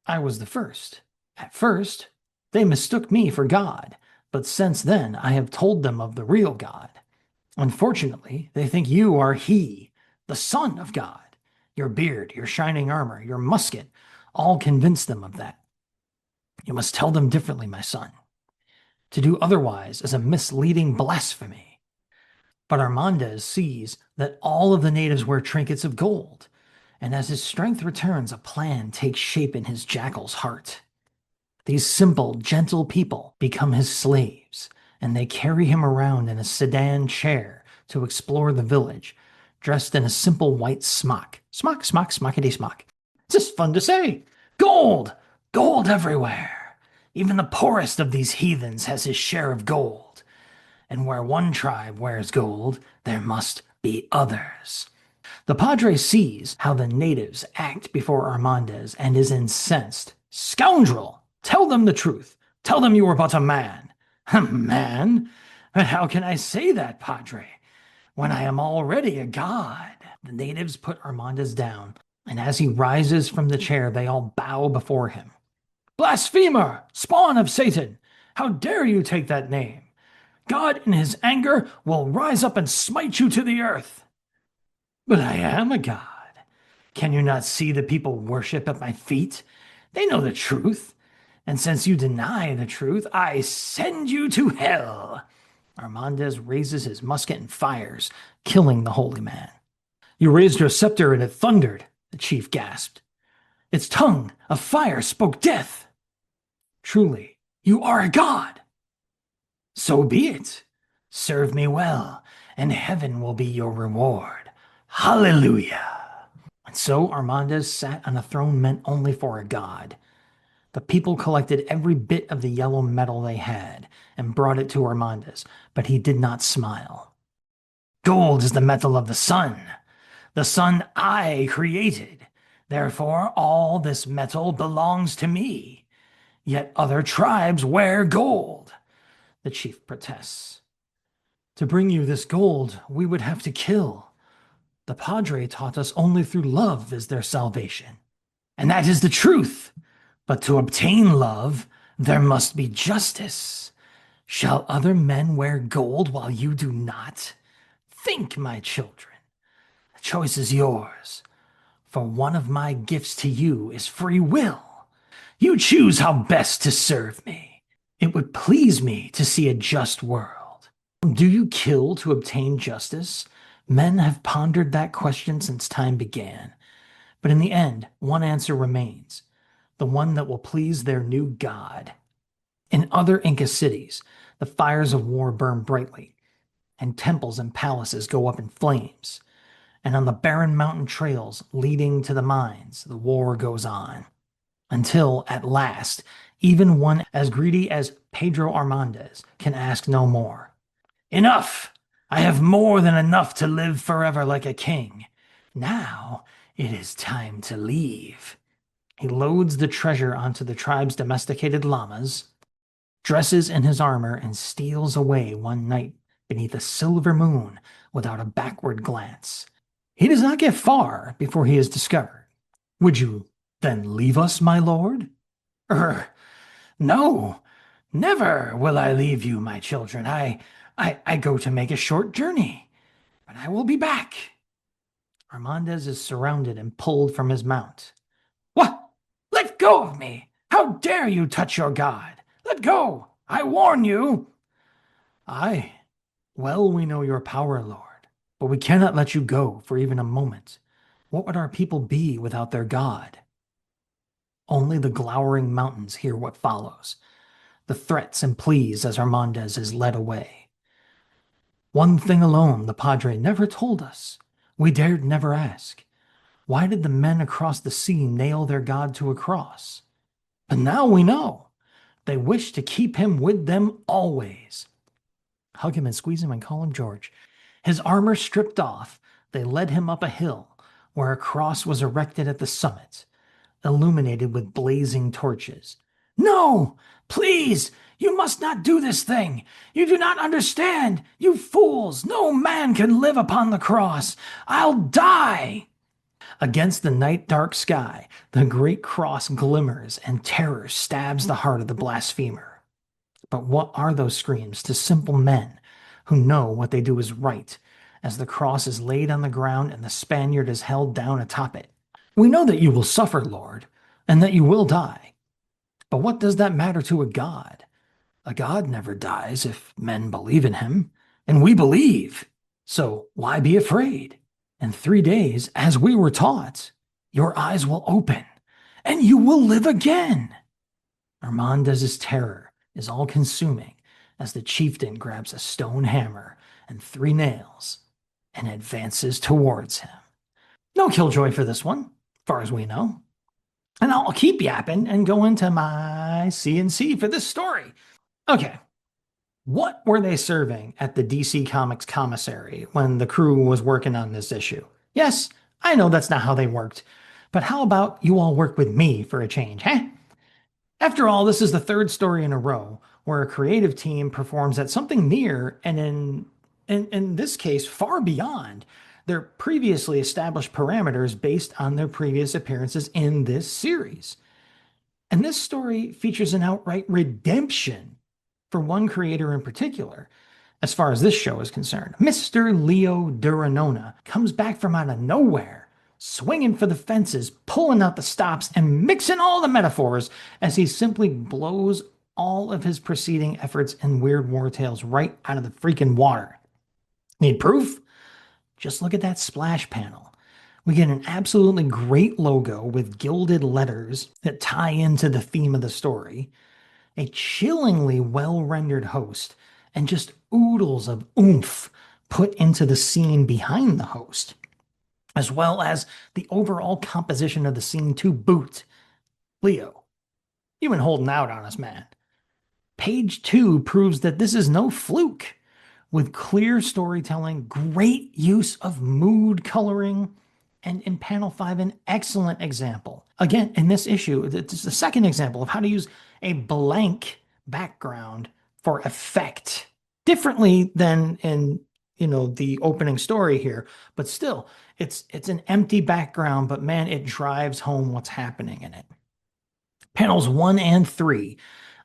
I was the first. At first, they mistook me for God, but since then I have told them of the real God. Unfortunately, they think you are He, the Son of God. Your beard, your shining armor, your musket, all convince them of that. You must tell them differently, my son. To do otherwise is a misleading blasphemy. But Armandez sees that all of the natives wear trinkets of gold, and as his strength returns, a plan takes shape in his jackal's heart. These simple, gentle people become his slaves, and they carry him around in a sedan chair to explore the village, dressed in a simple white smock. Smock, smock, smockety smock. Just fun to say. Gold! Gold everywhere! Even the poorest of these heathens has his share of gold. And where one tribe wears gold, there must be others. The padre sees how the natives act before Armandez and is incensed. Scoundrel! Tell them the truth. Tell them you are but a man. A man? But how can I say that, padre, when I am already a god? The natives put Armandez down, and as he rises from the chair, they all bow before him. Blasphemer! Spawn of Satan! How dare you take that name? God, in his anger, will rise up and smite you to the earth. But I am a god. Can you not see the people worship at my feet? They know the truth. And since you deny the truth, I send you to hell. Armandez raises his musket and fires, killing the holy man. You raised your scepter and it thundered, the chief gasped. Its tongue of fire spoke death. Truly, you are a god. So be it. Serve me well, and heaven will be your reward. Hallelujah. And so Armandez sat on a throne meant only for a god. The people collected every bit of the yellow metal they had and brought it to Armandez, but he did not smile. Gold is the metal of the sun I created. Therefore, all this metal belongs to me. Yet other tribes wear gold, the chief protests. To bring you this gold, we would have to kill. The padre taught us only through love is there salvation. And that is the truth. But to obtain love, there must be justice. Shall other men wear gold while you do not? Think, my children. The choice is yours. For one of my gifts to you is free will. You choose how best to serve me. It would please me to see a just world. Do you kill to obtain justice? Men have pondered that question since time began. But in the end, one answer remains, the one that will please their new god. In other Inca cities, the fires of war burn brightly, and temples and palaces go up in flames. And on the barren mountain trails leading to the mines, the war goes on. Until, at last, even one as greedy as Pedro Armandez can ask no more. Enough! I have more than enough to live forever like a king. Now it is time to leave. He loads the treasure onto the tribe's domesticated llamas, dresses in his armor, and steals away one night beneath a silver moon without a backward glance. He does not get far before he is discovered. Would you then leave us, my lord? No, never will I leave you, my children. I go to make a short journey, but I will be back. Armandez is surrounded and pulled from his mount. What? Let go of me! How dare you touch your god? Let go! I warn you! Aye, well we know your power, Lord, but we cannot let you go for even a moment. What would our people be without their god? Only the glowering mountains hear what follows, the threats and pleas as Armandez is led away. One thing alone the padre never told us. We dared never ask. Why did the men across the sea nail their god to a cross? But now we know. They wish to keep him with them always. Hug him and squeeze him and call him George. His armor stripped off, they led him up a hill where a cross was erected at the summit, illuminated with blazing torches. No! Please! You must not do this thing! You do not understand! You fools! No man can live upon the cross! I'll die! Against the night-dark sky, the great cross glimmers and terror stabs the heart of the blasphemer. But what are those screams to simple men who know what they do is right, as the cross is laid on the ground and the Spaniard is held down atop it? We know that you will suffer, Lord, and that you will die. But what does that matter to a god? A god never dies if men believe in him, and we believe. So why be afraid? In 3 days, as we were taught, your eyes will open, and you will live again. Armandez's terror is all-consuming as the chieftain grabs a stone hammer and 3 nails and advances towards him. No killjoy for this one, far as we know. And I'll keep yapping and go into my CNC for this story. Okay, what were they serving at the DC Comics commissary when the crew was working on this issue? Yes, I know that's not how they worked, but how about you all work with me for a change, huh? After all, this is the third story in a row where a creative team performs at something near and in this case far beyond their previously established parameters based on their previous appearances in this series. And this story features an outright redemption for one creator in particular, as far as this show is concerned. Mr. Leo Duranona comes back from out of nowhere, swinging for the fences, pulling out the stops, and mixing all the metaphors as he simply blows all of his preceding efforts in Weird War Tales right out of the freaking water. Need proof? Just look at that splash panel. We get an absolutely great logo with gilded letters that tie into the theme of the story, a chillingly well rendered host, and just oodles of oomph put into the scene behind the host, as well as the overall composition of the scene to boot. Leo, you've been holding out on us, man. Page 2 proves that this is no fluke. With clear storytelling, great use of mood coloring, and in panel 5, an excellent example. Again, in this issue, this is the second example of how to use a blank background for effect differently than in the opening story here, but still it's an empty background, but man, it drives home what's happening in it. Panels 1 and 3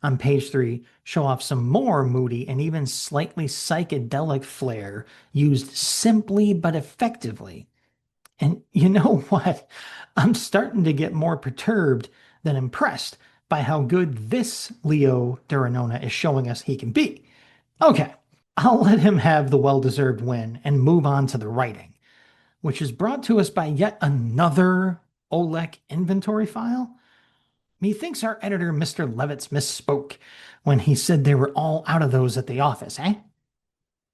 on page 3 show off some more moody and even slightly psychedelic flair used simply but effectively. And you know what? I'm starting to get more perturbed than impressed by how good this Leo Duranona is showing us he can be. Okay, I'll let him have the well-deserved win and move on to the writing, which is brought to us by yet another Olek inventory file. Methinks our editor, Mr. Levitz, misspoke when he said they were all out of those at the office, eh?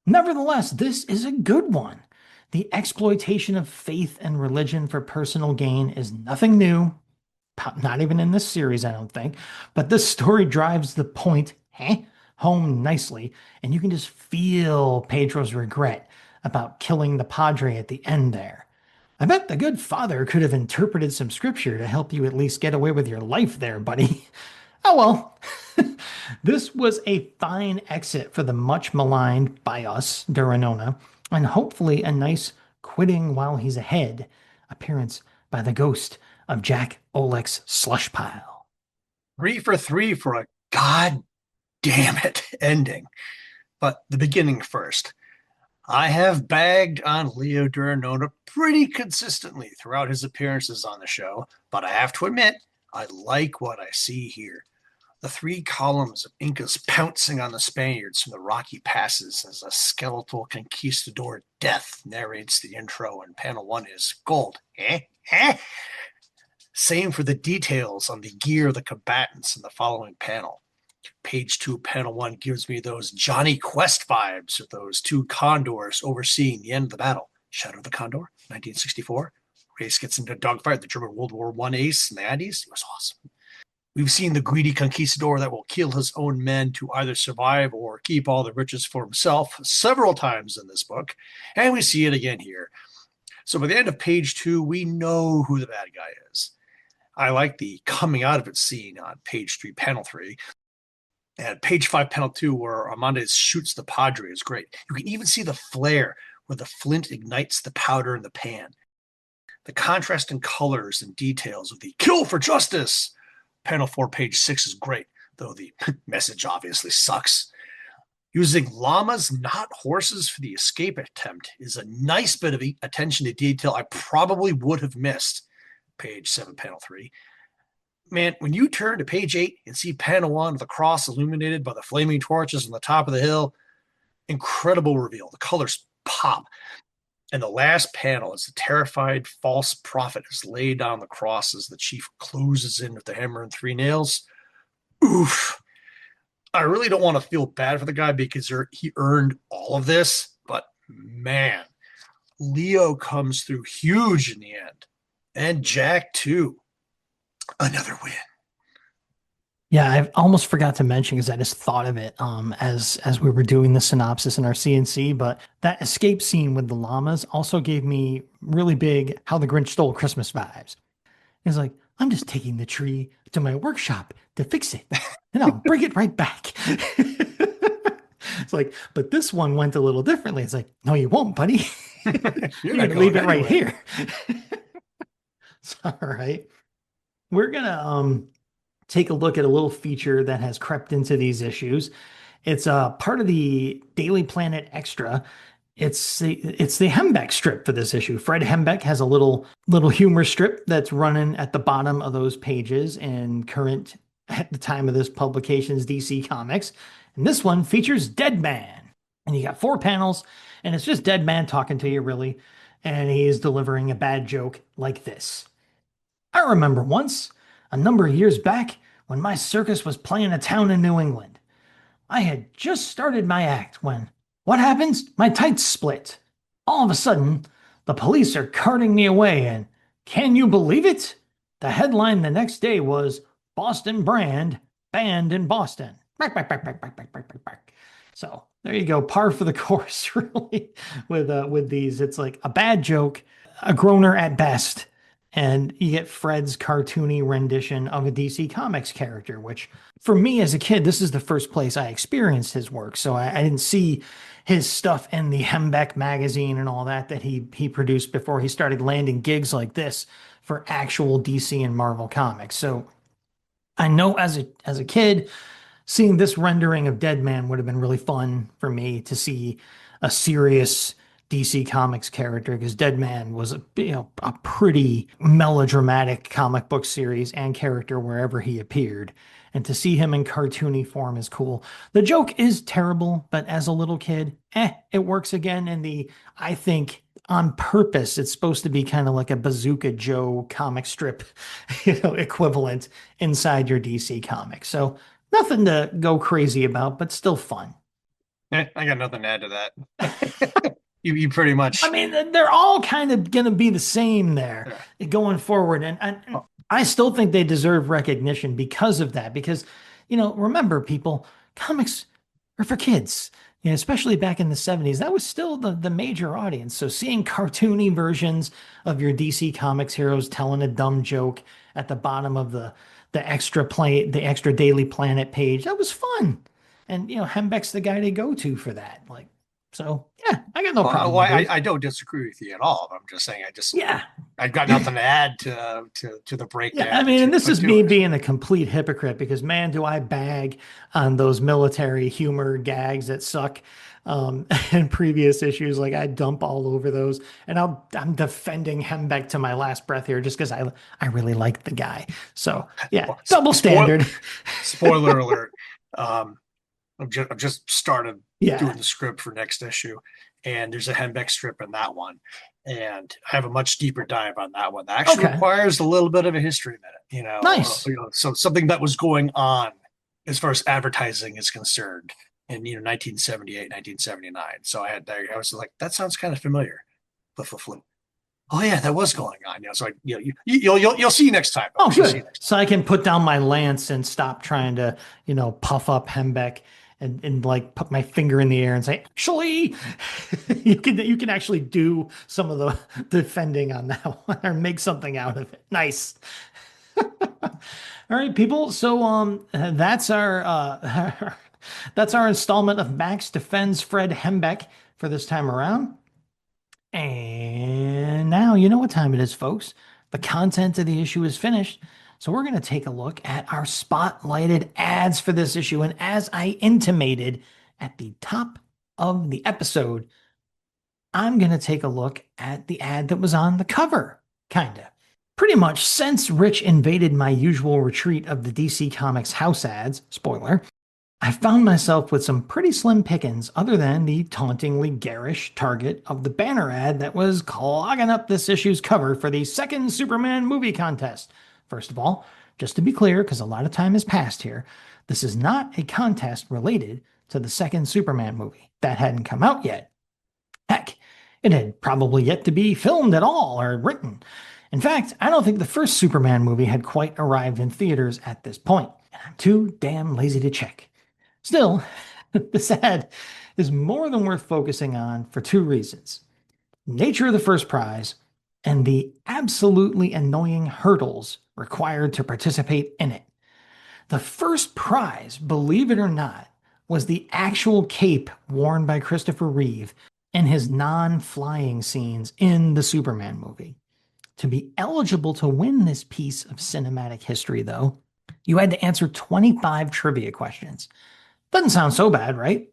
Nevertheless, this is a good one. The exploitation of faith and religion for personal gain is nothing new, not even in this series, I don't think. But this story drives the point home nicely, and you can just feel Pedro's regret about killing the Padre at the end there. I bet the good father could have interpreted some scripture to help you at least get away with your life there, buddy. Oh well. This was a fine exit for the much maligned by us, Duranona, and hopefully a nice quitting while he's ahead appearance by the ghost of Jack Olek's slush pile. 3 for 3 for a god damn it ending. But the beginning first. I have bagged on Leo Duranona pretty consistently throughout his appearances on the show, but I have to admit, I like what I see here. The 3 columns of Incas pouncing on the Spaniards from the rocky passes as a skeletal conquistador death narrates the intro, and panel 1 is gold. Same for the details on the gear of the combatants in the following panel. Page 2, panel 1 gives me those Johnny Quest vibes of those 2 condors overseeing the end of the battle. Shadow of the Condor, 1964. Race gets into a dogfight, the German World War I ace in the Andes. It was awesome. We've seen the greedy conquistador that will kill his own men to either survive or keep all the riches for himself several times in this book, and we see it again here. So by the end of page 2, we know who the bad guy is. I like the coming out of it scene on page 3, panel 3. And page 5, panel 2, where Armandez shoots the Padre is great. You can even see the flare where the flint ignites the powder in the pan. The contrast in colors and details of the kill for justice panel 4, page 6 is great, though the message obviously sucks. Using llamas, not horses, for the escape attempt is a nice bit of attention to detail I probably would have missed. Page 7, panel 3. Man, when you turn to page 8 and see panel 1 of the cross illuminated by the flaming torches on the top of the hill, incredible reveal. The colors pop. And the last panel is the terrified false prophet is laid on the cross as the chief closes in with the hammer and 3 nails. Oof. I really don't want to feel bad for the guy because he earned all of this, but man, Leo comes through huge in the end. And Jack too. Another win. Yeah, I almost forgot to mention because I just thought of it as we were doing the synopsis in our CNC, but that escape scene with the llamas also gave me really big How the Grinch Stole Christmas vibes. It's like, I'm just taking the tree to my workshop to fix it, and I'll bring it right back. It's like, but this one went a little differently. It's like, no, you won't, buddy. You're You're not gonna going leave it right anywhere. here. All right. We're gonna take a look at a little feature that has crept into these issues. It's part of the Daily Planet Extra. It's the Hembeck strip for this issue. Fred Hembeck has a little humor strip that's running at the bottom of those pages in current at the time of this publication's DC Comics. And this one features Dead Man. And you got 4 panels, and it's just Dead Man talking to you, really. And he's delivering a bad joke like this. I remember once, a number of years back, when my circus was playing a town in New England. I had just started my act when, what happens? My tights split. All of a sudden, the police are carting me away, and can you believe it? The headline the next day was Boston Brand banned in Boston. So there you go, par for the course, really, with these. It's like a bad joke, a groaner at best, and you get Fred's cartoony rendition of a DC Comics character, which for me as a kid, this is the first place I experienced his work. So I didn't see his stuff in the Hembeck magazine and all that he produced before he started landing gigs like this for actual DC and Marvel comics. So I know as a kid, seeing this rendering of Dead Man would have been really fun for me to see a serious DC Comics character because Dead Man was a pretty melodramatic comic book series and character wherever he appeared. And to see him in cartoony form is cool. The joke is terrible, but as a little kid, it works again in the, I think, on purpose. It's supposed to be kind of like a Bazooka Joe comic strip, equivalent inside your DC comic. So nothing to go crazy about, but still fun. I got nothing to add to that. You pretty I much. mean, they're all kind of going to be the same there Yeah. going forward. And Oh, I still think they deserve recognition because of that. Because, remember, people, comics are for kids. Especially back in the 70s, that was still the major audience. So seeing cartoony versions of your DC Comics heroes telling a dumb joke at the bottom of the extra Daily Planet page, that was fun. And Hembeck's the guy to go to for that. Like, so yeah, I got no problem well, with these. I don't disagree with you at all. I'm just saying Yeah. I've got nothing to add to the Yeah, I breakdown mean, that and you this put is to me it. being a complete hypocrite because man, do I bag on those military humor gags that suck in previous issues. Like I dump all over those, and I'm defending Hembeck to my last breath here just because I really like the guy. So yeah, Well, double standard. spoiler alert. Um, I've just started Yeah. doing the script for next issue, and there's a Hembeck strip in that one, and I have a much deeper dive on that one. That actually Okay. requires a little bit of a history minute, Nice. so something that was going on as far as advertising is concerned in 1978, 1979. So I was like, that sounds kind of familiar. Flip, flip, flip. Oh yeah, that was going on. So you'll see next time, Oh, folks. You'll see good. next So I can put down my lance and stop trying to, puff up Hembeck and like put my finger in the air and say, actually, you can actually do some of the defending on that one or make something out of it. Nice. All right, people. So that's our that's our installment of Max Defends Fred Hembeck for this time around. And now you know what time it is, folks. The content of the issue is finished. So we're going to take a look at our spotlighted ads for this issue. And as I intimated at the top of the episode, I'm going to take a look at the ad that was on the cover, kind of. Pretty much since Rich invaded my usual retreat of the DC Comics house ads, spoiler, I found myself with some pretty slim pickings other than the tauntingly garish target of the banner ad that was clogging up this issue's cover for the second Superman movie contest. First of all, just to be clear, because a lot of time has passed here, this is not a contest related to the second Superman movie. That hadn't come out yet. Heck, it had probably yet to be filmed at all or written. In fact, I don't think the first Superman movie had quite arrived in theaters at this point, and I'm too damn lazy to check. Still, this ad is more than worth focusing on for two reasons: nature of the first prize and the absolutely annoying hurdles required to participate in it. The first prize, believe it or not, was the actual cape worn by Christopher Reeve in his non flying scenes in the Superman movie. To be eligible to win this piece of cinematic history, though, you had to answer 25 trivia questions. Doesn't sound so bad, right?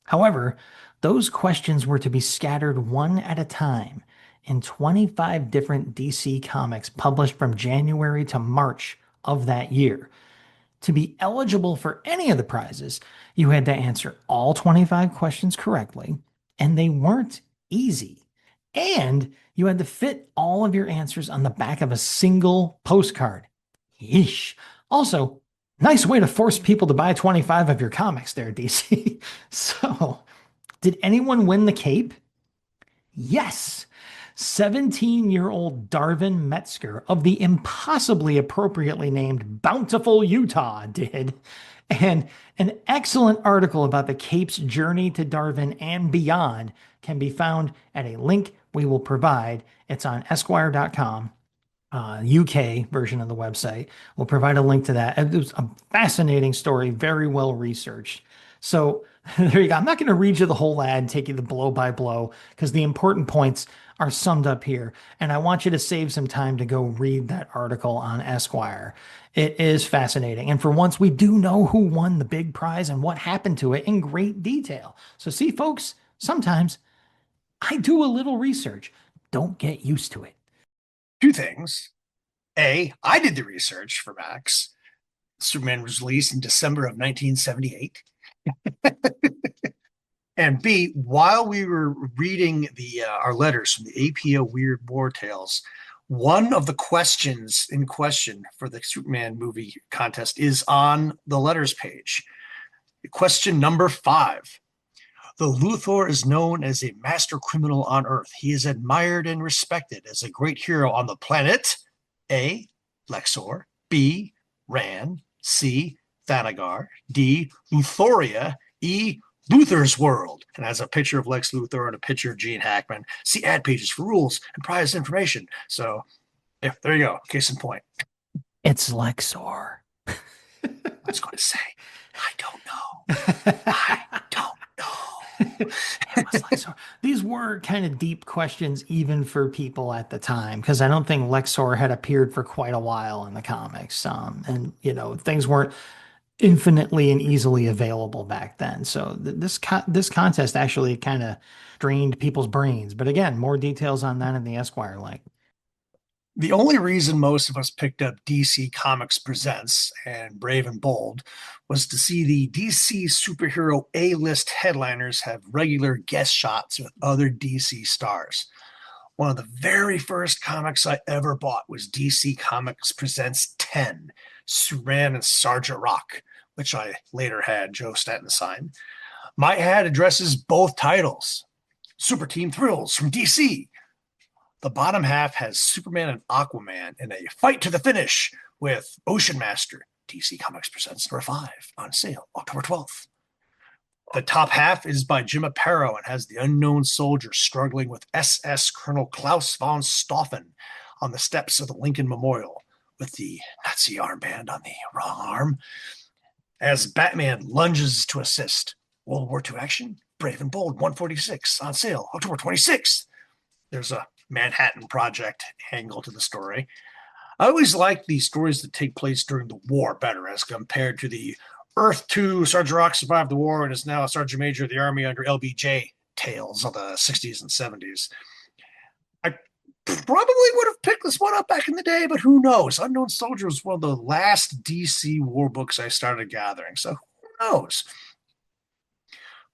However, those questions were to be scattered one at a time in 25 different DC comics published from January to March of that year. To be eligible for any of the prizes, you had to answer all 25 questions correctly, and they weren't easy. And you had to fit all of your answers on the back of a single postcard. Yeesh. Also, nice way to force people to buy 25 of your comics there, DC. So, did anyone win the cape? Yes. 17-year-old Darvin Metzger of the impossibly appropriately named Bountiful, Utah did. And an excellent article about the Cape's journey to Darwin and beyond can be found at a link we will provide. It's on esquire.com. UK version of the website. We'll provide a link to that. It was a fascinating story, very well researched. So there you go. I'm not going to read you the whole ad and take you the blow by blow because the important points are summed up here. And I want you to save some time to go read that article on Esquire. It is fascinating. And for once, we do know who won the big prize and what happened to it in great detail. So see, folks, sometimes I do a little research. Don't get used to it. Two things. A, I did the research for Max. Superman was released in December of 1978. And B, while we were reading our letters from the APO Weird War Tales, one of the questions in question for the Superman movie contest is on the letters page. Question number 5. The Luthor is known as a master criminal on Earth. He is admired and respected as a great hero on the planet A, Lexor, B, Ran, C, Thanagar, D, Luthoria, E, Luthor's World, and has a picture of Lex Luthor and a picture of Gene Hackman. See ad pages for rules and prize information. So, yeah, there you go. Case in point. It's Lexor. I was going to say, I don't know. I don't know. It was Lexor. These were kind of deep questions, even for people at the time, because I don't think Lexor had appeared for quite a while in the comics. And things weren't infinitely and easily available back then. So this contest actually kind of drained people's brains. But again, more details on that in the Esquire link. The only reason most of us picked up DC Comics Presents and Brave and Bold was to see the DC superhero A-list headliners have regular guest shots with other DC stars. One of the very first comics I ever bought was DC Comics Presents 10, Superman and Sergeant Rock, which I later had Joe Stanton sign. My ad addresses both titles. Super Team Thrills from DC. The bottom half has Superman and Aquaman in a fight to the finish with Ocean Master, DC Comics Presents number 5, on sale October 12th. The top half is by Jim Aparo and has the unknown soldier struggling with SS Colonel Klaus von Stauffen on the steps of the Lincoln Memorial with the Nazi armband on the wrong arm. As Batman lunges to assist. World War II action, Brave and Bold 146, on sale October 26th. There's a Manhattan Project angle to the story. I always like the stories that take place during the war better as compared to the Earth 2 Sergeant Rock survived the war and is now a Sergeant Major of the Army under LBJ tales of the 60s and 70s. I probably would have picked this one up back in the day, but who knows? Unknown Soldier was one of the last DC war books I started gathering, so who knows?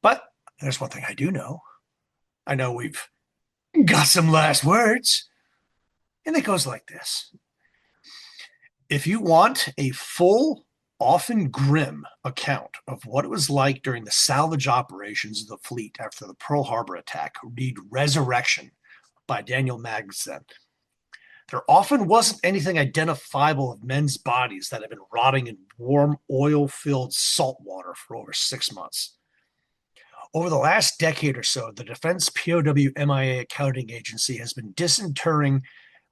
But there's one thing I do know. I know we've got some last words, and it goes like this. If you want a full, often grim account of what it was like during the salvage operations of the fleet after the Pearl Harbor attack, read Resurrection by Daniel Magnuson. There often wasn't anything identifiable of men's bodies that had been rotting in warm, oil-filled salt water for over 6 months. Over the last decade or so, the Defense POW MIA Accounting Agency has been disinterring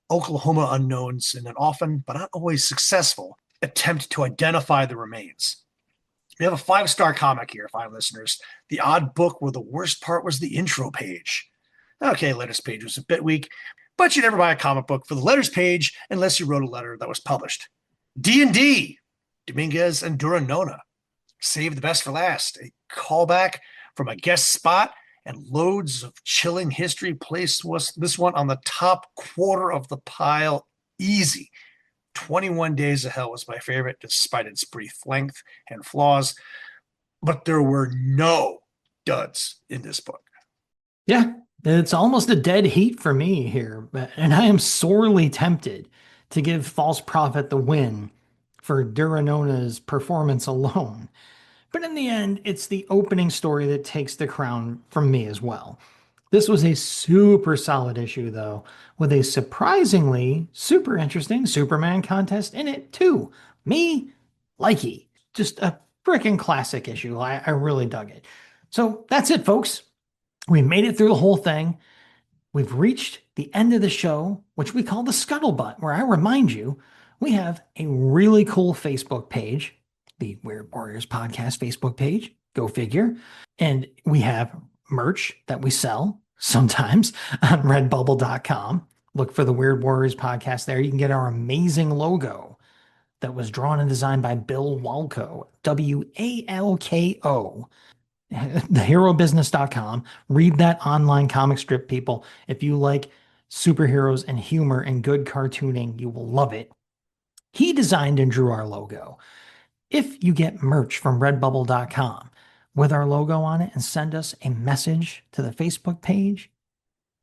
Oklahoma unknowns in an often, but not always successful, attempt to identify the remains. We have a 5-star comic here, fine listeners. The odd book where the worst part was the intro page. Okay, letters page was a bit weak, but you never buy a comic book for the letters page unless you wrote a letter that was published. D&D, Dominguez and Duranona. Save the best for last. A callback from a guest spot and loads of chilling history placed this one on the top quarter of the pile easy. 21 Days of Hell was my favorite, despite its brief length and flaws, but there were no duds in this book. Yeah, it's almost a dead heat for me here, and I am sorely tempted to give False Prophet the win for Duranona's performance alone. But in the end, it's the opening story that takes the crown from me as well. This was a super solid issue, though, with a surprisingly super interesting Superman contest in it, too. Me, likey. Just a freaking classic issue. I really dug it. So that's it, folks. We made it through the whole thing. We've reached the end of the show, which we call the Scuttlebutt, where I remind you we have a really cool Facebook page, the Weird Warriors Podcast Facebook page. Go figure. And we have merch that we sell sometimes on redbubble.com. Look for the Weird Warriors Podcast there. You can get our amazing logo that was drawn and designed by Bill Walko, Walko. Theherobusiness.com. Read that online comic strip, people. If you like superheroes and humor and good cartooning, you will love it. He designed and drew our logo. If you get merch from redbubble.com with our logo on it and send us a message to the Facebook page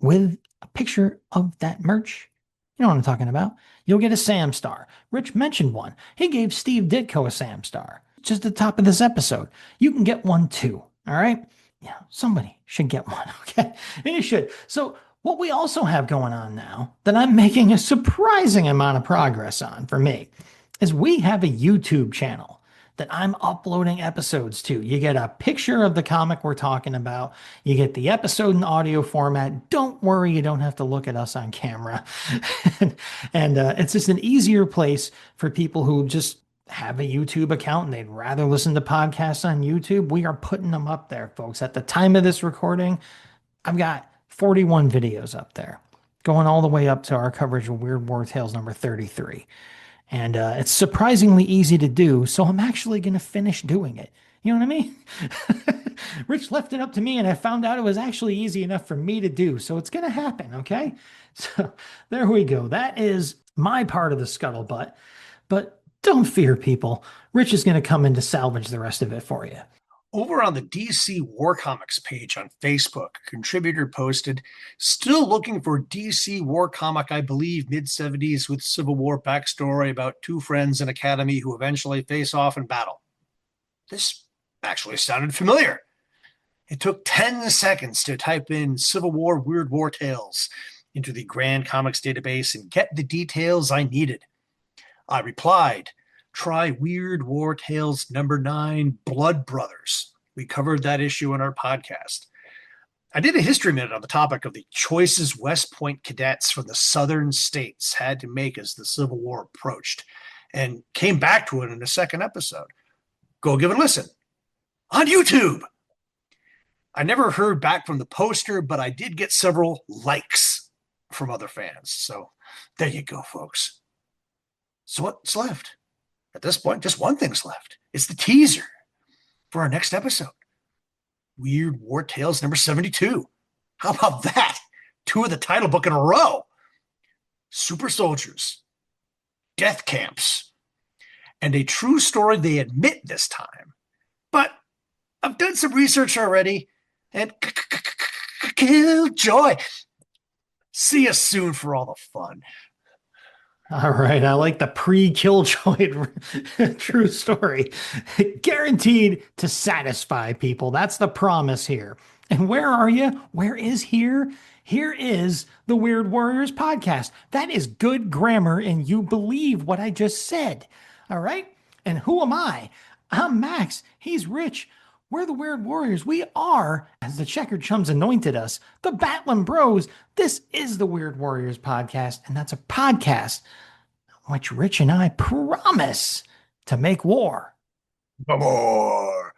with a picture of that merch, you know what I'm talking about, you'll get a Sam Star. Rich mentioned one. He gave Steve Ditko a Sam Star just at the top of this episode. You can get one too. All right. Yeah, somebody should get one. Okay. And you should. So, what we also have going on now that I'm making a surprising amount of progress on for me is we have a YouTube channel that I'm uploading episodes to. You get a picture of the comic we're talking about. You get the episode in audio format. Don't worry, you don't have to look at us on camera. and it's just an easier place for people who just have a YouTube account and they'd rather listen to podcasts on YouTube. We are putting them up there, folks. At the time of this recording, I've got 41 videos up there, going all the way up to our coverage of Weird War Tales number 33. And it's surprisingly easy to do, so I'm actually going to finish doing it. You know what I mean? Rich left it up to me, and I found out it was actually easy enough for me to do, so it's going to happen, okay? So there we go. That is my part of the scuttlebutt. But don't fear, people. Rich is going to come in to salvage the rest of it for you. Over on the DC War Comics page on Facebook, a contributor posted, still looking for DC War comic, I believe, mid-70s with Civil War backstory about two friends in academy who eventually face off in battle. This actually sounded familiar. It took 10 seconds to type in Civil War Weird War Tales into the Grand Comics database and get the details I needed. I replied, try Weird War Tales number 9, Blood Brothers. We covered that issue in our podcast. I did a history minute on the topic of the choices West Point cadets from the southern states had to make as the Civil War approached, and came back to it in a second episode. Go give it a listen. On YouTube! I never heard back from the poster, but I did get several likes from other fans. So there you go, folks. So what's left? At this point, just one thing's left. It's the teaser for our next episode. Weird War Tales number 72. How about that? 2 of the title book in a row. Super soldiers, death camps, and a true story they admit this time. But I've done some research already, and kill joy. See you soon for all the fun. All right, I like the pre-Killjoy true story. Guaranteed to satisfy people. That's the promise here. And where are you? Where is here? Here is the Weird Warriors podcast. That is good grammar, and you believe what I just said. All right? And who am I? I'm Max. He's Rich. We're the Weird Warriors. We are, as the Checkered Chums anointed us, the Batlin Bros. This is the Weird Warriors podcast, and that's a podcast which Rich and I promise to make war. No more.